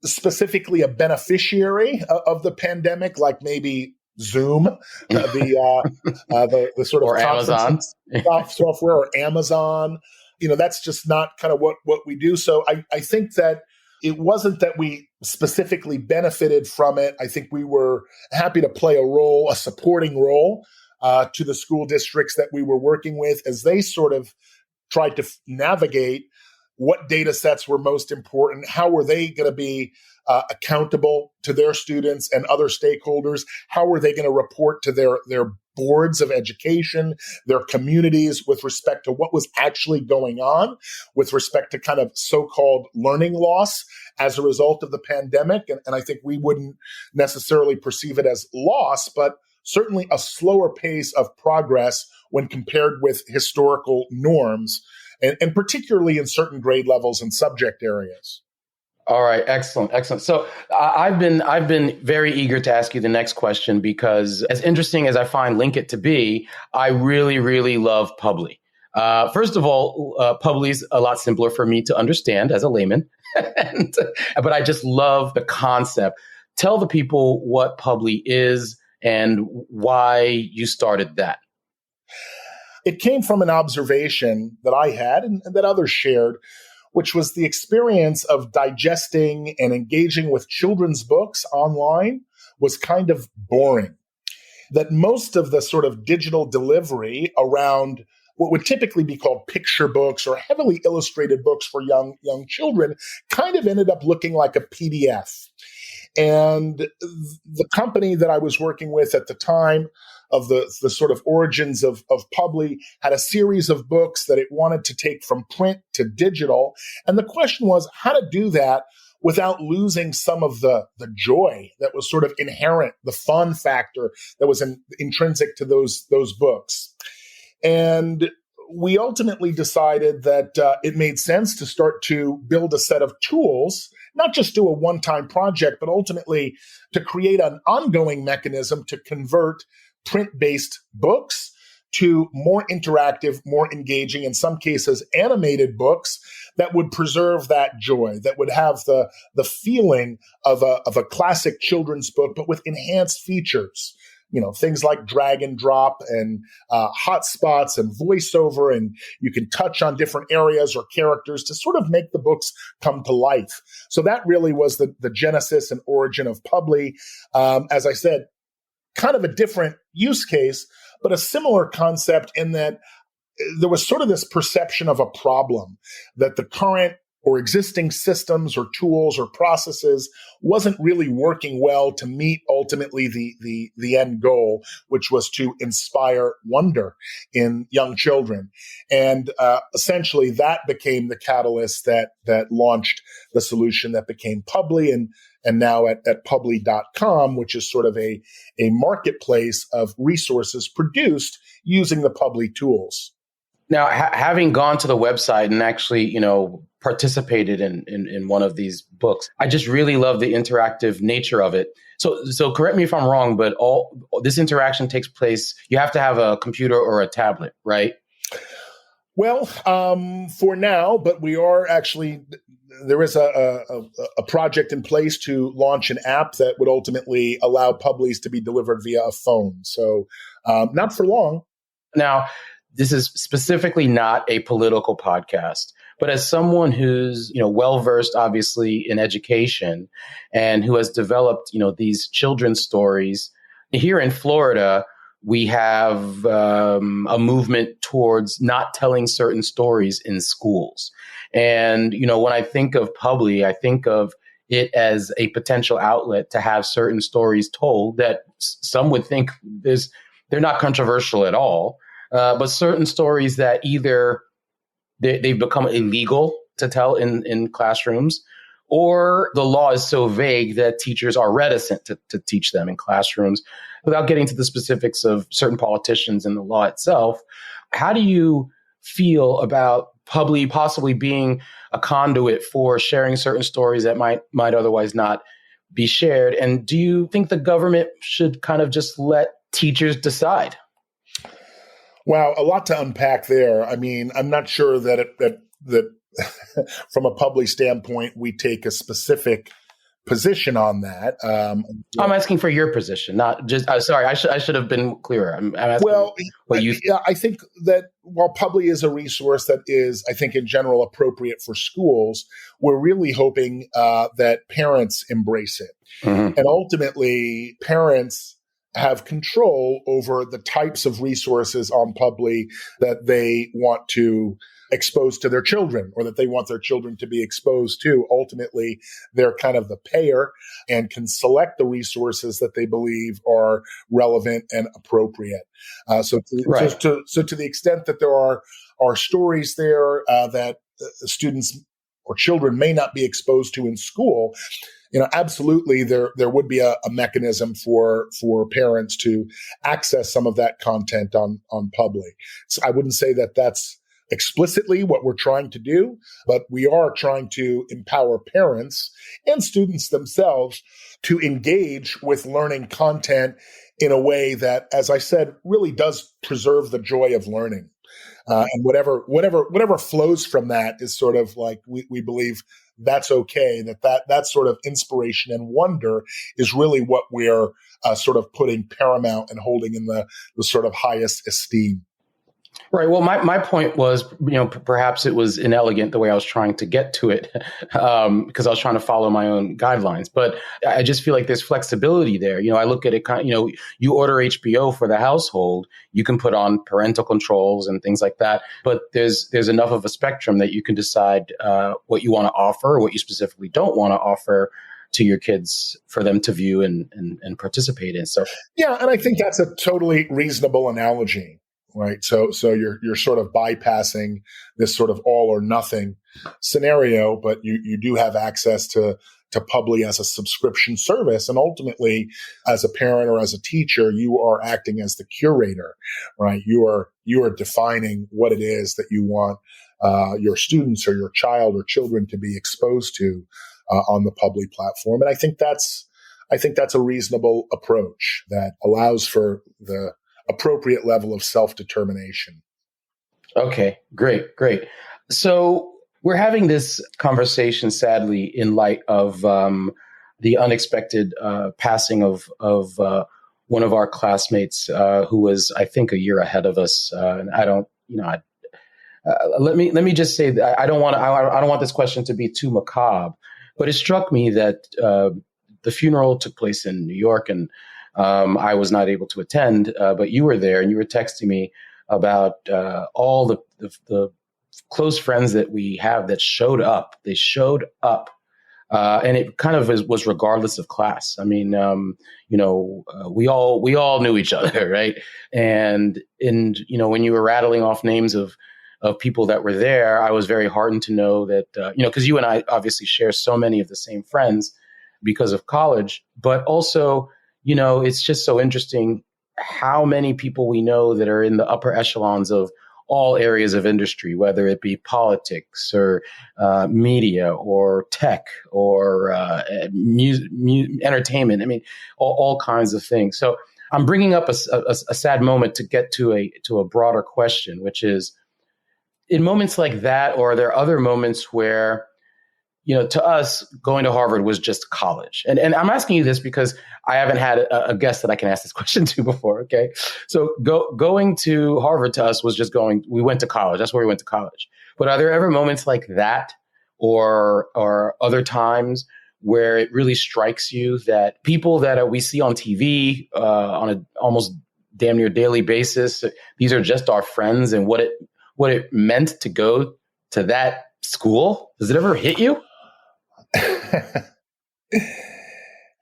specifically a beneficiary of the pandemic, like maybe Zoom, the sort of or Amazon software, or Amazon. That's just not kind of what we do. So I think that it wasn't that we specifically benefited from it. I think we were happy to play a supporting role to the school districts that we were working with as they sort of tried to navigate what data sets were most important, how were they going to be accountable to their students and other stakeholders, how were they going to report to their boards of education, their communities with respect to what was actually going on, with respect to kind of so-called learning loss as a result of the pandemic. And I think we wouldn't necessarily perceive it as loss, but certainly a slower pace of progress when compared with historical norms, and particularly in certain grade levels and subject areas. All right, excellent. So I've been very eager to ask you the next question because, as interesting as I find LinkIt to be, I really, really love Publi. First of all, Publi's a lot simpler for me to understand as a layman, but I just love the concept. Tell the people what Publi is and why you started that. It came from an observation that I had and that others shared, which was the experience of digesting and engaging with children's books online was kind of boring. That most of the sort of digital delivery around what would typically be called picture books or heavily illustrated books for young children kind of ended up looking like a PDF. And the company that I was working with at the time of the sort of origins of Publi had a series of books that it wanted to take from print to digital. And the question was how to do that without losing some of the joy that was sort of inherent, the fun factor that was intrinsic to those books. And we ultimately decided that it made sense to start to build a set of tools, not just do a one-time project, but ultimately to create an ongoing mechanism to convert print-based books to more interactive, more engaging, in some cases, animated books that would preserve that joy, that would have the feeling of a classic children's book, but with enhanced features. Things like drag and drop and hotspots and voiceover, and you can touch on different areas or characters to sort of make the books come to life. So that really was the genesis and origin of Publi. As I said, kind of a different use case, but a similar concept in that there was sort of this perception of a problem that the current or existing systems or tools or processes wasn't really working well to meet ultimately the end goal, which was to inspire wonder in young children. And essentially that became the catalyst that launched the solution that became Publi and now at publi.com, which is sort of a marketplace of resources produced using the Publi tools. Now, having gone to the website and actually, participated in one of these books, I just really love the interactive nature of it. So correct me if I'm wrong, but all this interaction takes place, you have to have a computer or a tablet, right? Well, for now, but we are actually, there is a project in place to launch an app that would ultimately allow publis to be delivered via a phone. So not for long. Now, this is specifically not a political podcast, but as someone who's, well-versed, obviously, in education and who has developed, these children's stories here in Florida, we have a movement towards not telling certain stories in schools. And, when I think of Publi, I think of it as a potential outlet to have certain stories told that some would think they're not controversial at all, but certain stories that either they've become illegal to tell in classrooms, or the law is so vague that teachers are reticent to teach them in classrooms. Without getting to the specifics of certain politicians and the law itself, how do you feel about Publi possibly being a conduit for sharing certain stories that might otherwise not be shared? And do you think the government should kind of just let teachers decide? Wow, a lot to unpack there. I mean, I'm not sure that from a Publi standpoint, we take a specific position on that. I'm asking for your position, not just. Sorry, I should have been clearer. I'm asking what you. Yeah, I think that while Publi is a resource that is, I think, in general appropriate for schools, we're really hoping that parents embrace it, and ultimately, parents have control over the types of resources on Publi that they want to expose to their children, or that they want their children to be exposed to. Ultimately, they're kind of the payer and can select the resources that they believe are relevant and appropriate. So to the extent that there are stories there that students or children may not be exposed to in school, absolutely there would be a mechanism for parents to access some of that content on Publi. So I wouldn't say that that's explicitly what we're trying to do, but we are trying to empower parents and students themselves to engage with learning content in a way that, as I said, really does preserve the joy of learning. And whatever flows from that is sort of like, we believe that's okay, that sort of inspiration and wonder is really what we're sort of putting paramount and holding in the sort of highest esteem. Right. Well, my point was, perhaps it was inelegant the way I was trying to get to it, because I was trying to follow my own guidelines. But I just feel like there's flexibility there. I look at it kind of, you order HBO for the household, you can put on parental controls and things like that. But there's enough of a spectrum that you can decide what you want to offer, or what you specifically don't want to offer to your kids for them to view and participate in. So yeah, and I think that's a totally reasonable analogy. Right. So you're sort of bypassing this sort of all or nothing scenario, but you do have access to Publi as a subscription service. And ultimately, as a parent or as a teacher, you are acting as the curator, right? You are defining what it is that you want your students or your child or children to be exposed to on the Publi platform. And I think that's a reasonable approach that allows for the appropriate level of self-determination. Okay, great. So we're having this conversation, sadly, in light of the unexpected passing of one of our classmates who was, I think, a year ahead of us. And I don't, let me just say that I don't want this question to be too macabre, but it struck me that the funeral took place in New York, and I was not able to attend, but you were there, and you were texting me about all the close friends that we have that showed up. They showed up, and it kind of was regardless of class. I mean, we all knew each other, right? And when you were rattling off names of people that were there, I was very heartened to know that because you and I obviously share so many of the same friends because of college, but also, it's just so interesting how many people we know that are in the upper echelons of all areas of industry, whether it be politics or media or tech or entertainment. I mean, all kinds of things. So I'm bringing up a sad moment to get to a broader question, which is, in moments like that, or are there other moments where, to us, going to Harvard was just college? And I'm asking you this because I haven't had a guest that I can ask this question to before. Okay. So going to Harvard to us was just we went to college. That's where we went to college. But are there ever moments like that or other times where it really strikes you that people that we see on TV on an almost damn near daily basis, these are just our friends, and what it meant to go to that school? Does it ever hit you?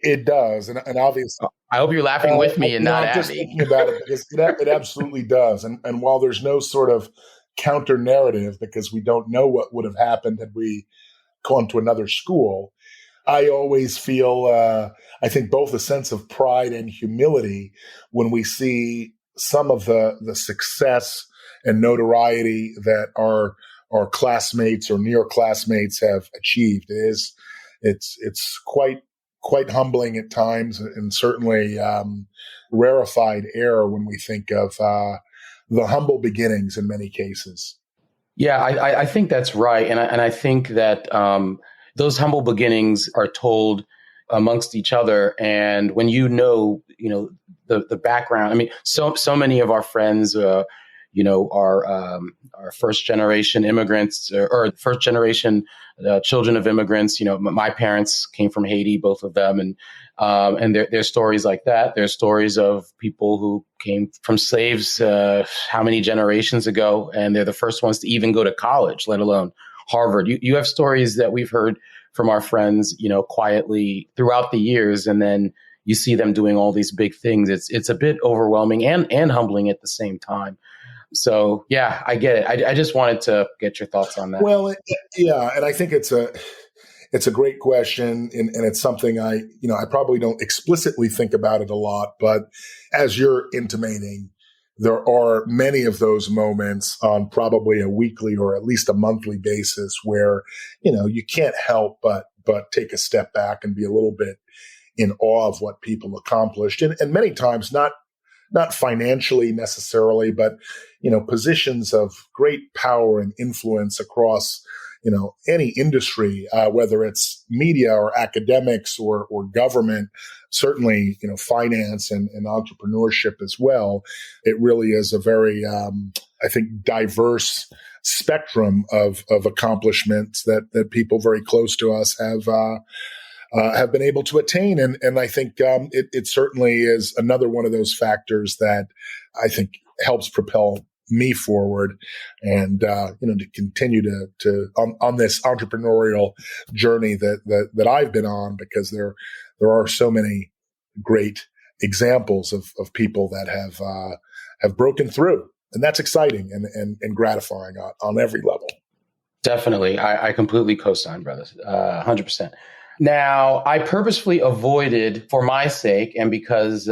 It does, and obviously, I hope you're laughing with me and not I'm at just me. thinking about it because it absolutely does. And while there's no sort of counter narrative because we don't know what would have happened had we gone to another school, I always feel, I think, both a sense of pride and humility when we see some of the success and notoriety that our classmates or near classmates have achieved. It's quite humbling at times, and certainly rarefied air when we think of the humble beginnings in many cases. Yeah, I think that's right, and I think that those humble beginnings are told amongst each other, and when the background. I mean, so many of our friends, are first generation immigrants or first generation children of immigrants. My parents came from Haiti, both of them, and there's stories like that. There's stories of people who came from slaves how many generations ago, and they're the first ones to even go to college, let alone Harvard. You have stories that we've heard from our friends, quietly throughout the years, and then you see them doing all these big things. It's a bit overwhelming and humbling at the same time. So, yeah, I get it. I just wanted to get your thoughts on that. Well, yeah, and I think it's a great question, and it's something I probably don't explicitly think about it a lot, but as you're intimating, there are many of those moments on probably a weekly or at least a monthly basis where, you can't help but take a step back and be a little bit in awe of what people accomplished. And many times not financially necessarily, but, positions of great power and influence across, any industry, whether it's media or academics or government, certainly, finance and entrepreneurship as well. It really is a very, I think, diverse spectrum of accomplishments that people very close to us have been able to attain. And I think it certainly is another one of those factors that I think helps propel me forward and, to continue to on this entrepreneurial journey that I've been on, because there are so many great examples of people that have broken through, and that's exciting and gratifying on every level. Definitely. I completely co-sign, brother. 100%. Now, I purposefully avoided, for my sake, and because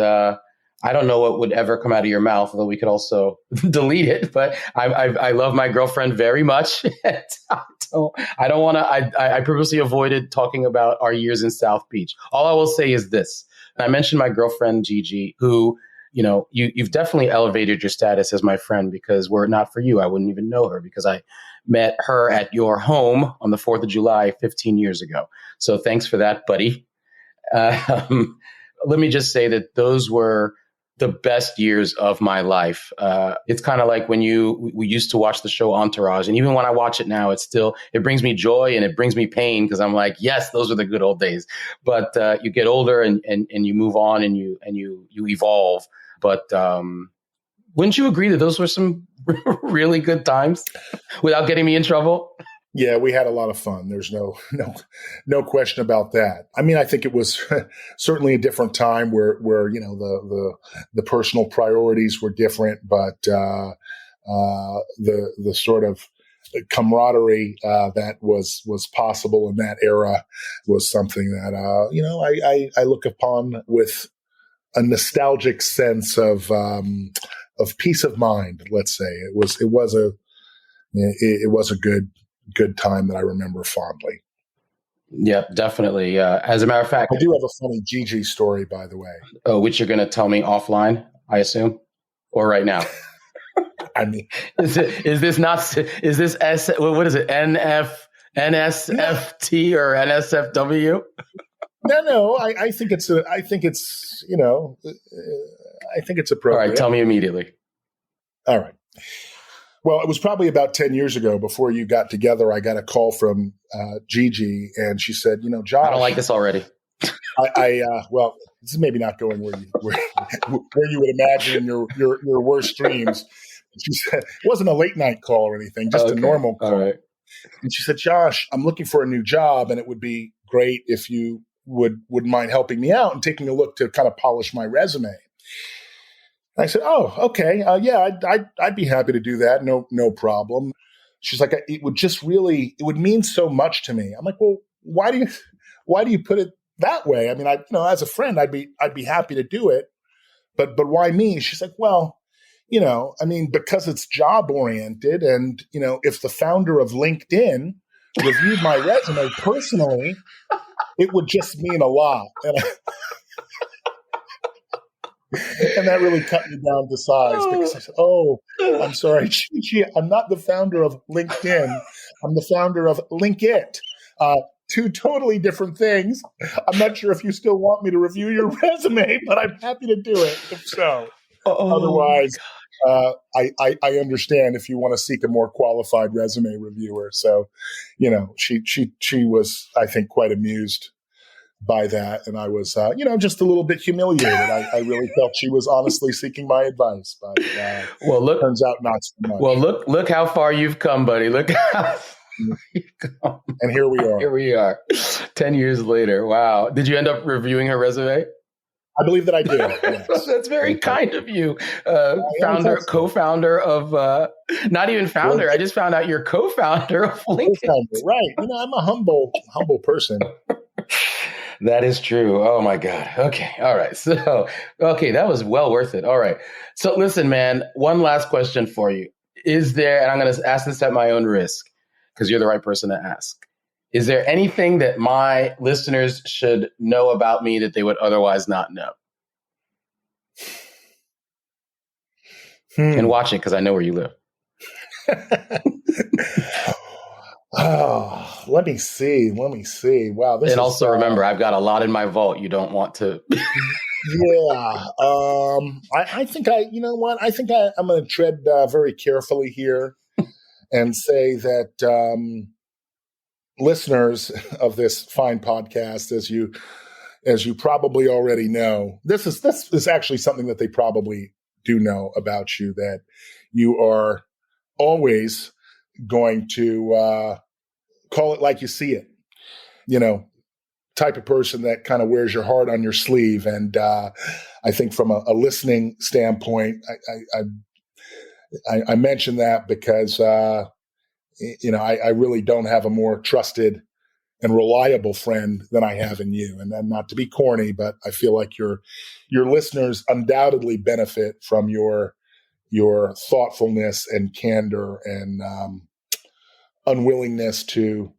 I don't know what would ever come out of your mouth, although we could also delete it, but I love my girlfriend very much. I don't want to, I purposely avoided talking about our years in South Beach. All I will say is this. I mentioned my girlfriend, Gigi, who, you've definitely elevated your status as my friend, because were it not for you, I wouldn't even know her, because I met her at your home on the 4th of July 15 years ago. So thanks for that, buddy. Let me just say that those were the best years of my life. It's kind of like when we used to watch the show Entourage. And even when I watch it now, it brings me joy and it brings me pain, because I'm like, yes, those are the good old days. But you get older and you move on and you evolve. But wouldn't you agree that those were some really good times without getting me in trouble? Yeah, we had a lot of fun. There's no question about that. I mean, I think it was certainly a different time where the personal priorities were different, but the sort of camaraderie that was possible in that era was something that I look upon with a nostalgic sense of peace of mind. Let's say it was a good time that I remember fondly. Yeah, definitely. As a matter of fact, I do have a funny Gigi story, by the way. Oh, which you're going to tell me offline, I assume, or right now? I mean, is this what is it? NSFT or NSFW? No. I think it's appropriate. All right, tell me immediately. All right. Well, it was probably about 10 years ago before you got together. I got a call from Gigi, and she said, Josh. I don't like this already. Well, this is maybe not going where you would imagine in your worst dreams. She said it wasn't a late night call or anything, just a normal call. All right. And she said, Josh, I'm looking for a new job, and it would be great if you wouldn't mind helping me out and taking a look to kind of polish my resume. And I said, oh, okay. Yeah, I'd be happy to do that. No problem. She's like, it would mean so much to me. I'm like, well, why do you put it that way? I mean, as a friend, I'd be happy to do it, but why me? She's like, well, I mean, because it's job oriented, and if the founder of LinkedIn reviewed my resume personally, it would just mean a lot. And that really cut me down to size because I said, oh, I'm sorry, Gigi, I'm not the founder of LinkedIn. I'm the founder of LinkIt. Two totally different things. I'm not sure if you still want me to review your resume, but I'm happy to do it if so. Otherwise, I understand if you want to seek a more qualified resume reviewer. So, she was, I think, quite amused by that. And I was, just a little bit humiliated. I really felt she was honestly seeking my advice, but turns out not so much. Well, look how far you've come, buddy. Look how you've come. And here we are. Here we are, 10 years later. Wow. Did you end up reviewing her resume? I believe that I did. Yes. That's very kind of you. Co-founder of, not even founder. I just found out you're co-founder of LinkedIn. Right. I'm a humble person. That is true. Oh my God. Okay. All right. So, that was well worth it. All right. So listen, man, one last question for you. Is there, and I'm going to ask this at my own risk because you're the right person to ask. Is there anything that my listeners should know about me that they would otherwise not know? And watch it because I know where you live. Oh, let me see. Wow. And also remember, I've got a lot in my vault. You don't want to. Yeah. I think I think I'm going to tread very carefully here and say that listeners of this fine podcast, as you probably already know, this is actually something that they probably do know about you, that you are always going to call it like you see it, type of person that kind of wears your heart on your sleeve. And I think from a listening standpoint, I mention that because I really don't have a more trusted and reliable friend than I have in you. And then, not to be corny, but I feel like your listeners undoubtedly benefit from your thoughtfulness and candor and unwillingness to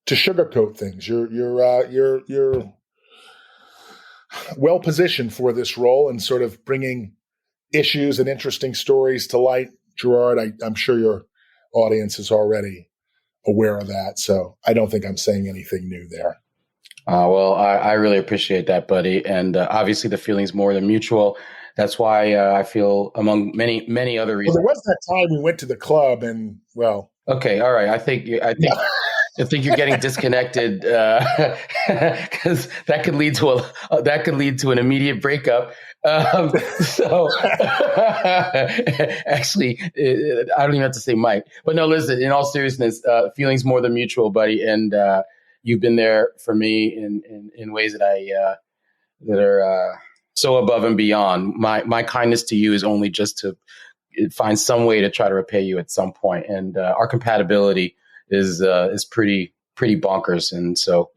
sugarcoat things. You're well positioned for this role and sort of bringing issues and interesting stories to light. Gerard, I'm sure your audience is already aware of that, so I don't think I'm saying anything new there. Well, I really appreciate that, buddy. And obviously the feeling's more than mutual. That's why I feel, among many, many other reasons. Well, there was that time we went to the club and, well. Okay. All right. I think you're getting disconnected because that could lead to an immediate breakup. So actually, I don't even have to say might. But no, listen, in all seriousness, feelings more than mutual, buddy. And you've been there for me in ways that that are so above and beyond. My kindness to you is only just to find some way to try to repay you at some point. And our compatibility is pretty bonkers. And so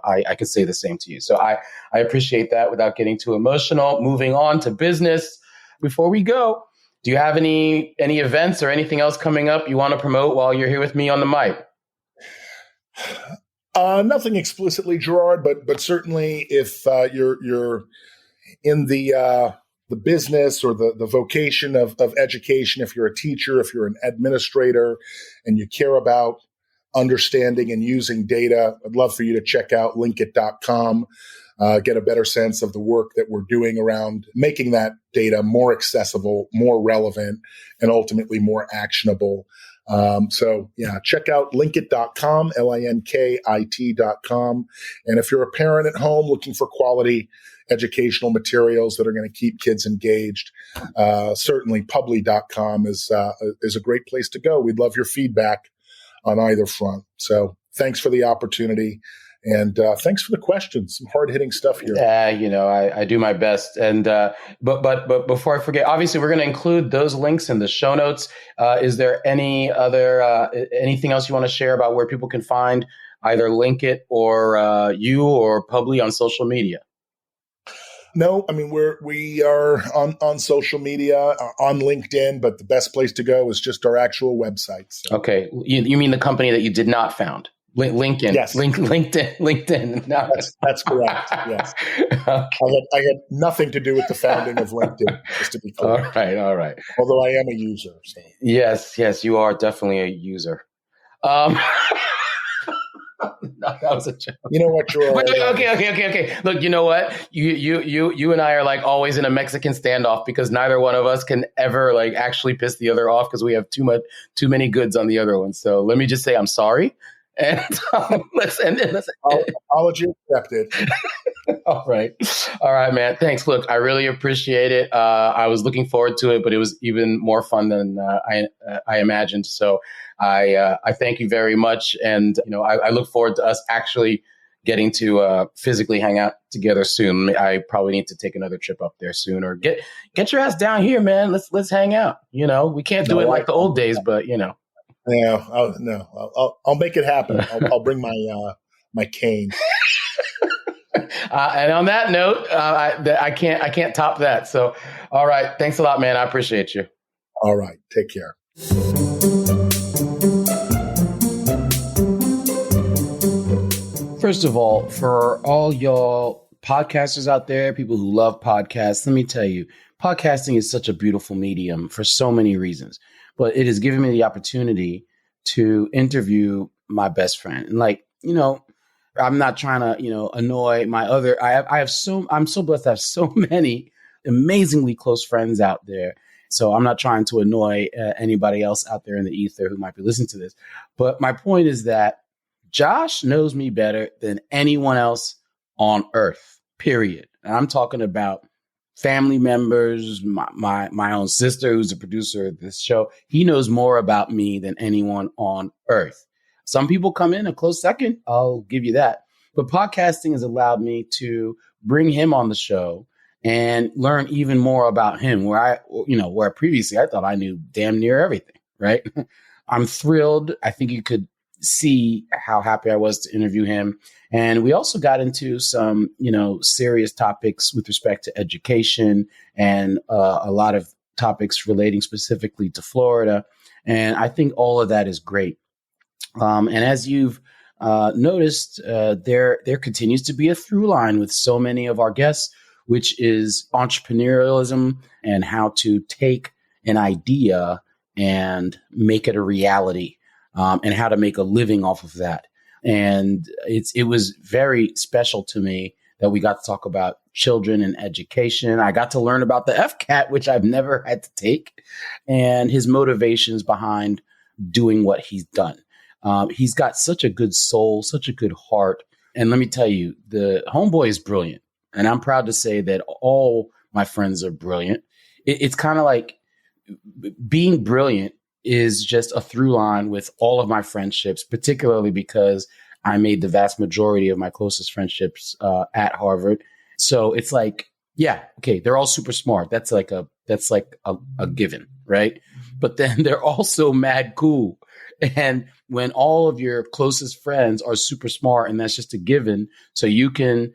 I could say the same to you. So I appreciate that without getting too emotional. Moving on to business. Before we go, do you have any events or anything else coming up you want to promote while you're here with me on the mic? Nothing explicitly, Gerard, but certainly if you're in the the business or the vocation of education, if you're a teacher, if you're an administrator, and you care about understanding and using data, I'd love for you to check out LinkIt.com, get a better sense of the work that we're doing around making that data more accessible, more relevant, and ultimately more actionable. Check out LinkIt.com, LINKIT.com. And if you're a parent at home looking for quality educational materials that are going to keep kids engaged, certainly Publi.com is a great place to go. We'd love your feedback on either front. So thanks for the opportunity. And thanks for the questions. Some hard-hitting stuff here. Yeah, I do my best. And but before I forget, obviously we're going to include those links in the show notes. Is there any other anything else you want to share about where people can find either LinkIt or you or Publi on social media? No, I mean we are on social media, on LinkedIn, but the best place to go is just our actual website. So. Okay, you mean the company that you did not found? LinkedIn. Yes. LinkedIn. No. That's correct. Yes. Okay. I had nothing to do with the founding of LinkedIn, just to be clear. All right. Although I am a user. So. Yes, you are definitely a user. No, that was a joke. You know what, Gerard? Okay. Look, you know what? You and I are like always in a Mexican standoff because neither one of us can ever like actually piss the other off because we have too many goods on the other one. So let me just say I'm sorry. And let's end it. Apology accepted. All right, man. Thanks. Look, I really appreciate it. I was looking forward to it, but it was even more fun than I imagined. So I thank you very much, and I look forward to us actually getting to physically hang out together soon. I probably need to take another trip up there soon, or get your ass down here, man. Let's hang out. We can't do it like the old days, but Yeah, I'll make it happen. I'll bring my cane. And on that note, I can't top that. So, all right, thanks a lot, man. I appreciate you. All right, take care. First of all, for all y'all podcasters out there, people who love podcasts, let me tell you, podcasting is such a beautiful medium for so many reasons. But it has given me the opportunity to interview my best friend. And I'm not trying to, annoy my other, I'm so blessed to have so many amazingly close friends out there. So I'm not trying to annoy anybody else out there in the ether who might be listening to this. But my point is that Josh knows me better than anyone else on earth, period. And I'm talking about family members, my own sister, who's the producer of this show. He knows more about me than anyone on earth. Some people come in a close second. I'll give you that. But podcasting has allowed me to bring him on the show and learn even more about him, where previously I thought I knew damn near everything, right? I'm thrilled. I think you could see how happy I was to interview him. And we also got into some, serious topics with respect to education and a lot of topics relating specifically to Florida. And I think all of that is great. And as you've noticed, there continues to be a through line with so many of our guests, which is entrepreneurialism and how to take an idea and make it a reality, and how to make a living off of that. And it was very special to me that we got to talk about children and education. I got to learn about the FCAT, which I've never had to take, and his motivations behind doing what he's done. He's got such a good soul, such a good heart. And let me tell you, the homeboy is brilliant. And I'm proud to say that all my friends are brilliant. It's kind of like being brilliant is just a through line with all of my friendships, particularly because I made the vast majority of my closest friendships at Harvard. So it's like, yeah, okay, they're all super smart. That's like a given, right? But then they're also mad cool. And when all of your closest friends are super smart, and that's just a given, so you can,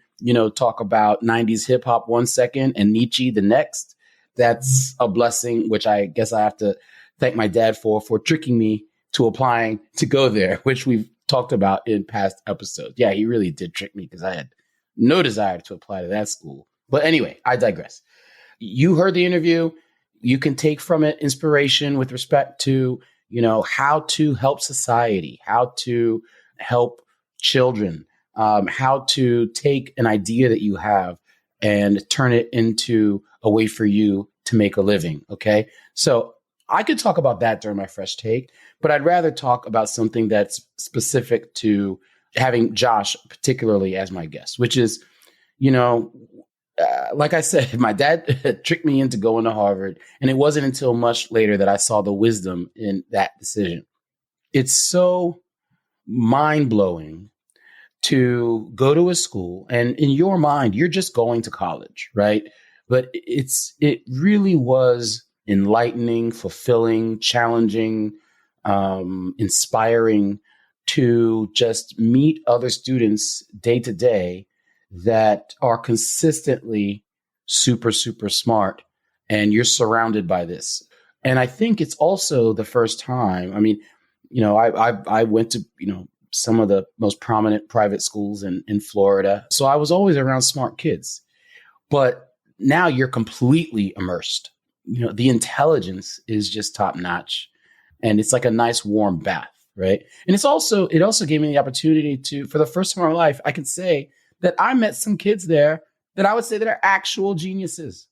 talk about 90s hip hop 1 second and Nietzsche the next, that's a blessing, which I guess I have to thank my dad for tricking me to applying to go there, which we've talked about in past episodes. Yeah, he really did trick me because I had no desire to apply to that school. But anyway, I digress. You heard the interview. You can take from it inspiration with respect to, how to help society, how to help children, how to take an idea that you have and turn it into a way for you to make a living. Okay. So I could talk about that during my fresh take, but I'd rather talk about something that's specific to having Josh particularly as my guest, which is, like I said, my dad tricked me into going to Harvard, and it wasn't until much later that I saw the wisdom in that decision. It's so mind-blowing to go to a school, and in your mind, you're just going to college, right? But it really was enlightening, fulfilling, challenging, inspiring to just meet other students day to day that are consistently super, super smart. And you're surrounded by this. And I think it's also the first time. I mean, I went to, some of the most prominent private schools in Florida. So I was always around smart kids. But now you're completely immersed. The intelligence is just top notch. And it's like a nice warm bath, right? And it also gave me the opportunity to, for the first time in my life, I can say that I met some kids there that I would say that are actual geniuses.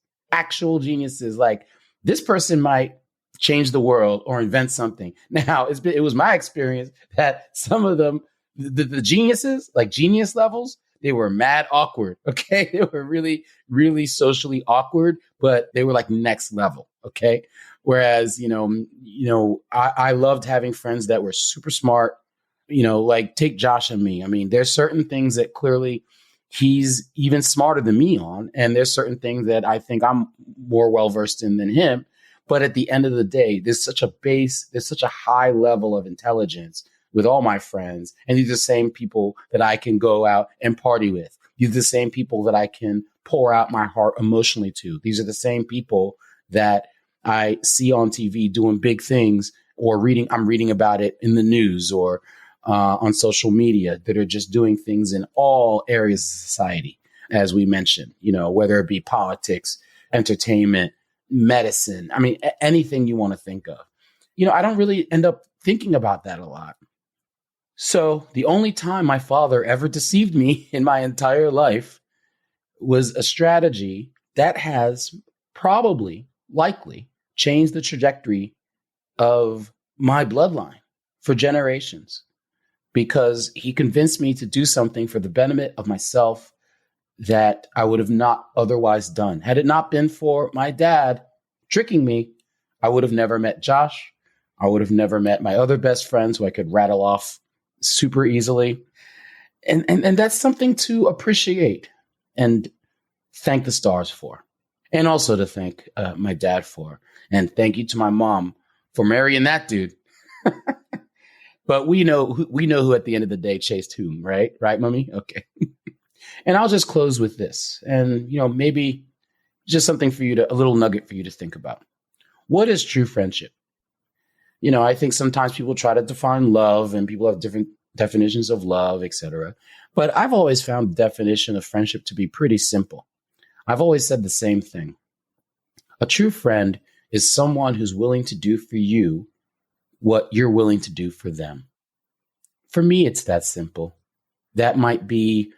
Like, this person might change the world or invent something. Now, it was my experience that some of them, the geniuses, like genius levels, they were mad awkward. Okay. They were really, really socially awkward, but they were like next level. Okay. Whereas, I loved having friends that were super smart, like take Josh and me. I mean, there's certain things that clearly he's even smarter than me on. And there's certain things that I think I'm more well-versed in than him. But at the end of the day, there's such a high level of intelligence with all my friends. And these are the same people that I can go out and party with. These are the same people that I can pour out my heart emotionally to. These are the same people that I see on TV doing big things or I'm reading about it in the news or on social media that are just doing things in all areas of society, as we mentioned, whether it be politics, entertainment, medicine. I mean, anything you want to think of. I don't really end up thinking about that a lot. So the only time my father ever deceived me in my entire life was a strategy that has likely changed the trajectory of my bloodline for generations, because he convinced me to do something for the benefit of myself that I would have not otherwise done. Had it not been for my dad tricking me, I would have never met Josh. I would have never met my other best friends who I could rattle off super easily. And that's something to appreciate and thank the stars for. And also to thank my dad for. And thank you to my mom for marrying that dude. But we know who at the end of the day chased whom, right? Right, mommy? Okay. And I'll just close with this. And, maybe just something a little nugget for you to think about. What is true friendship? I think sometimes people try to define love and people have different definitions of love, etc. But I've always found the definition of friendship to be pretty simple. I've always said the same thing. A true friend is someone who's willing to do for you what you're willing to do for them. For me, it's that simple. That might be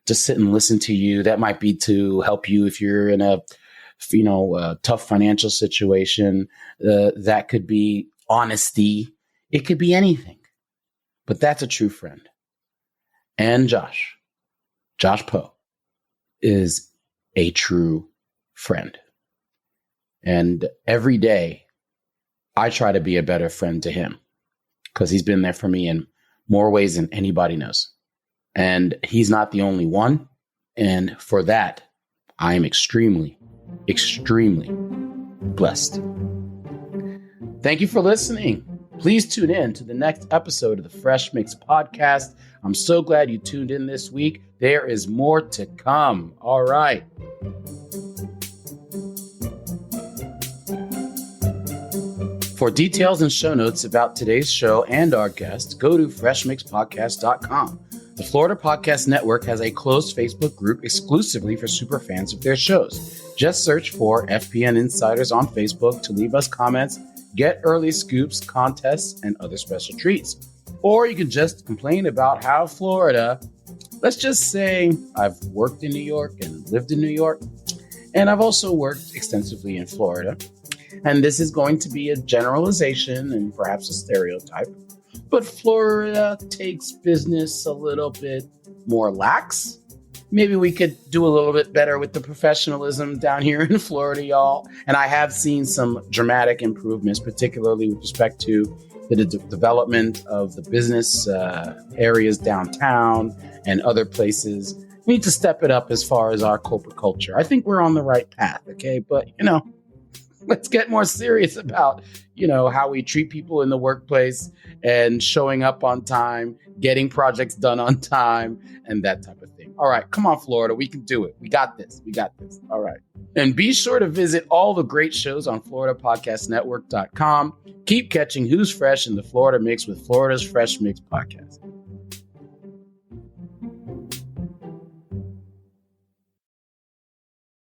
to sit and listen to you. That might be to help you if you're in a tough financial situation. That could be honesty. It could be anything. But that's a true friend. And Josh Powe, is a true friend. And every day, I try to be a better friend to him because he's been there for me in more ways than anybody knows. And he's not the only one. And for that, I am extremely, extremely blessed. Thank you for listening. Please tune in to the next episode of the Fresh Mix podcast. I'm so glad you tuned in this week. There is more to come. All right. For details and show notes about today's show and our guest, go to freshmixpodcast.com. The Florida Podcast Network has a closed Facebook group exclusively for super fans of their shows. Just search for FPN Insiders on Facebook to leave us comments, get early scoops, contests, and other special treats. Or you can just complain about how Florida, let's just say I've worked in New York and lived in New York, and I've also worked extensively in Florida. And this is going to be a generalization and perhaps a stereotype. But Florida takes business a little bit more lax. Maybe we could do a little bit better with the professionalism down here in Florida, y'all. And I have seen some dramatic improvements, particularly with respect to the development of the business areas downtown and other places. We need to step it up as far as our corporate culture. I think we're on the right path, okay? But, let's get more serious about, how we treat people in the workplace and showing up on time, getting projects done on time, and that type of thing. All right, come on, Florida. We can do it. We got this. All right. And be sure to visit all the great shows on FloridaPodcastNetwork.com. Keep catching Who's Fresh in the Florida Mix with Florida's Fresh Mix podcast.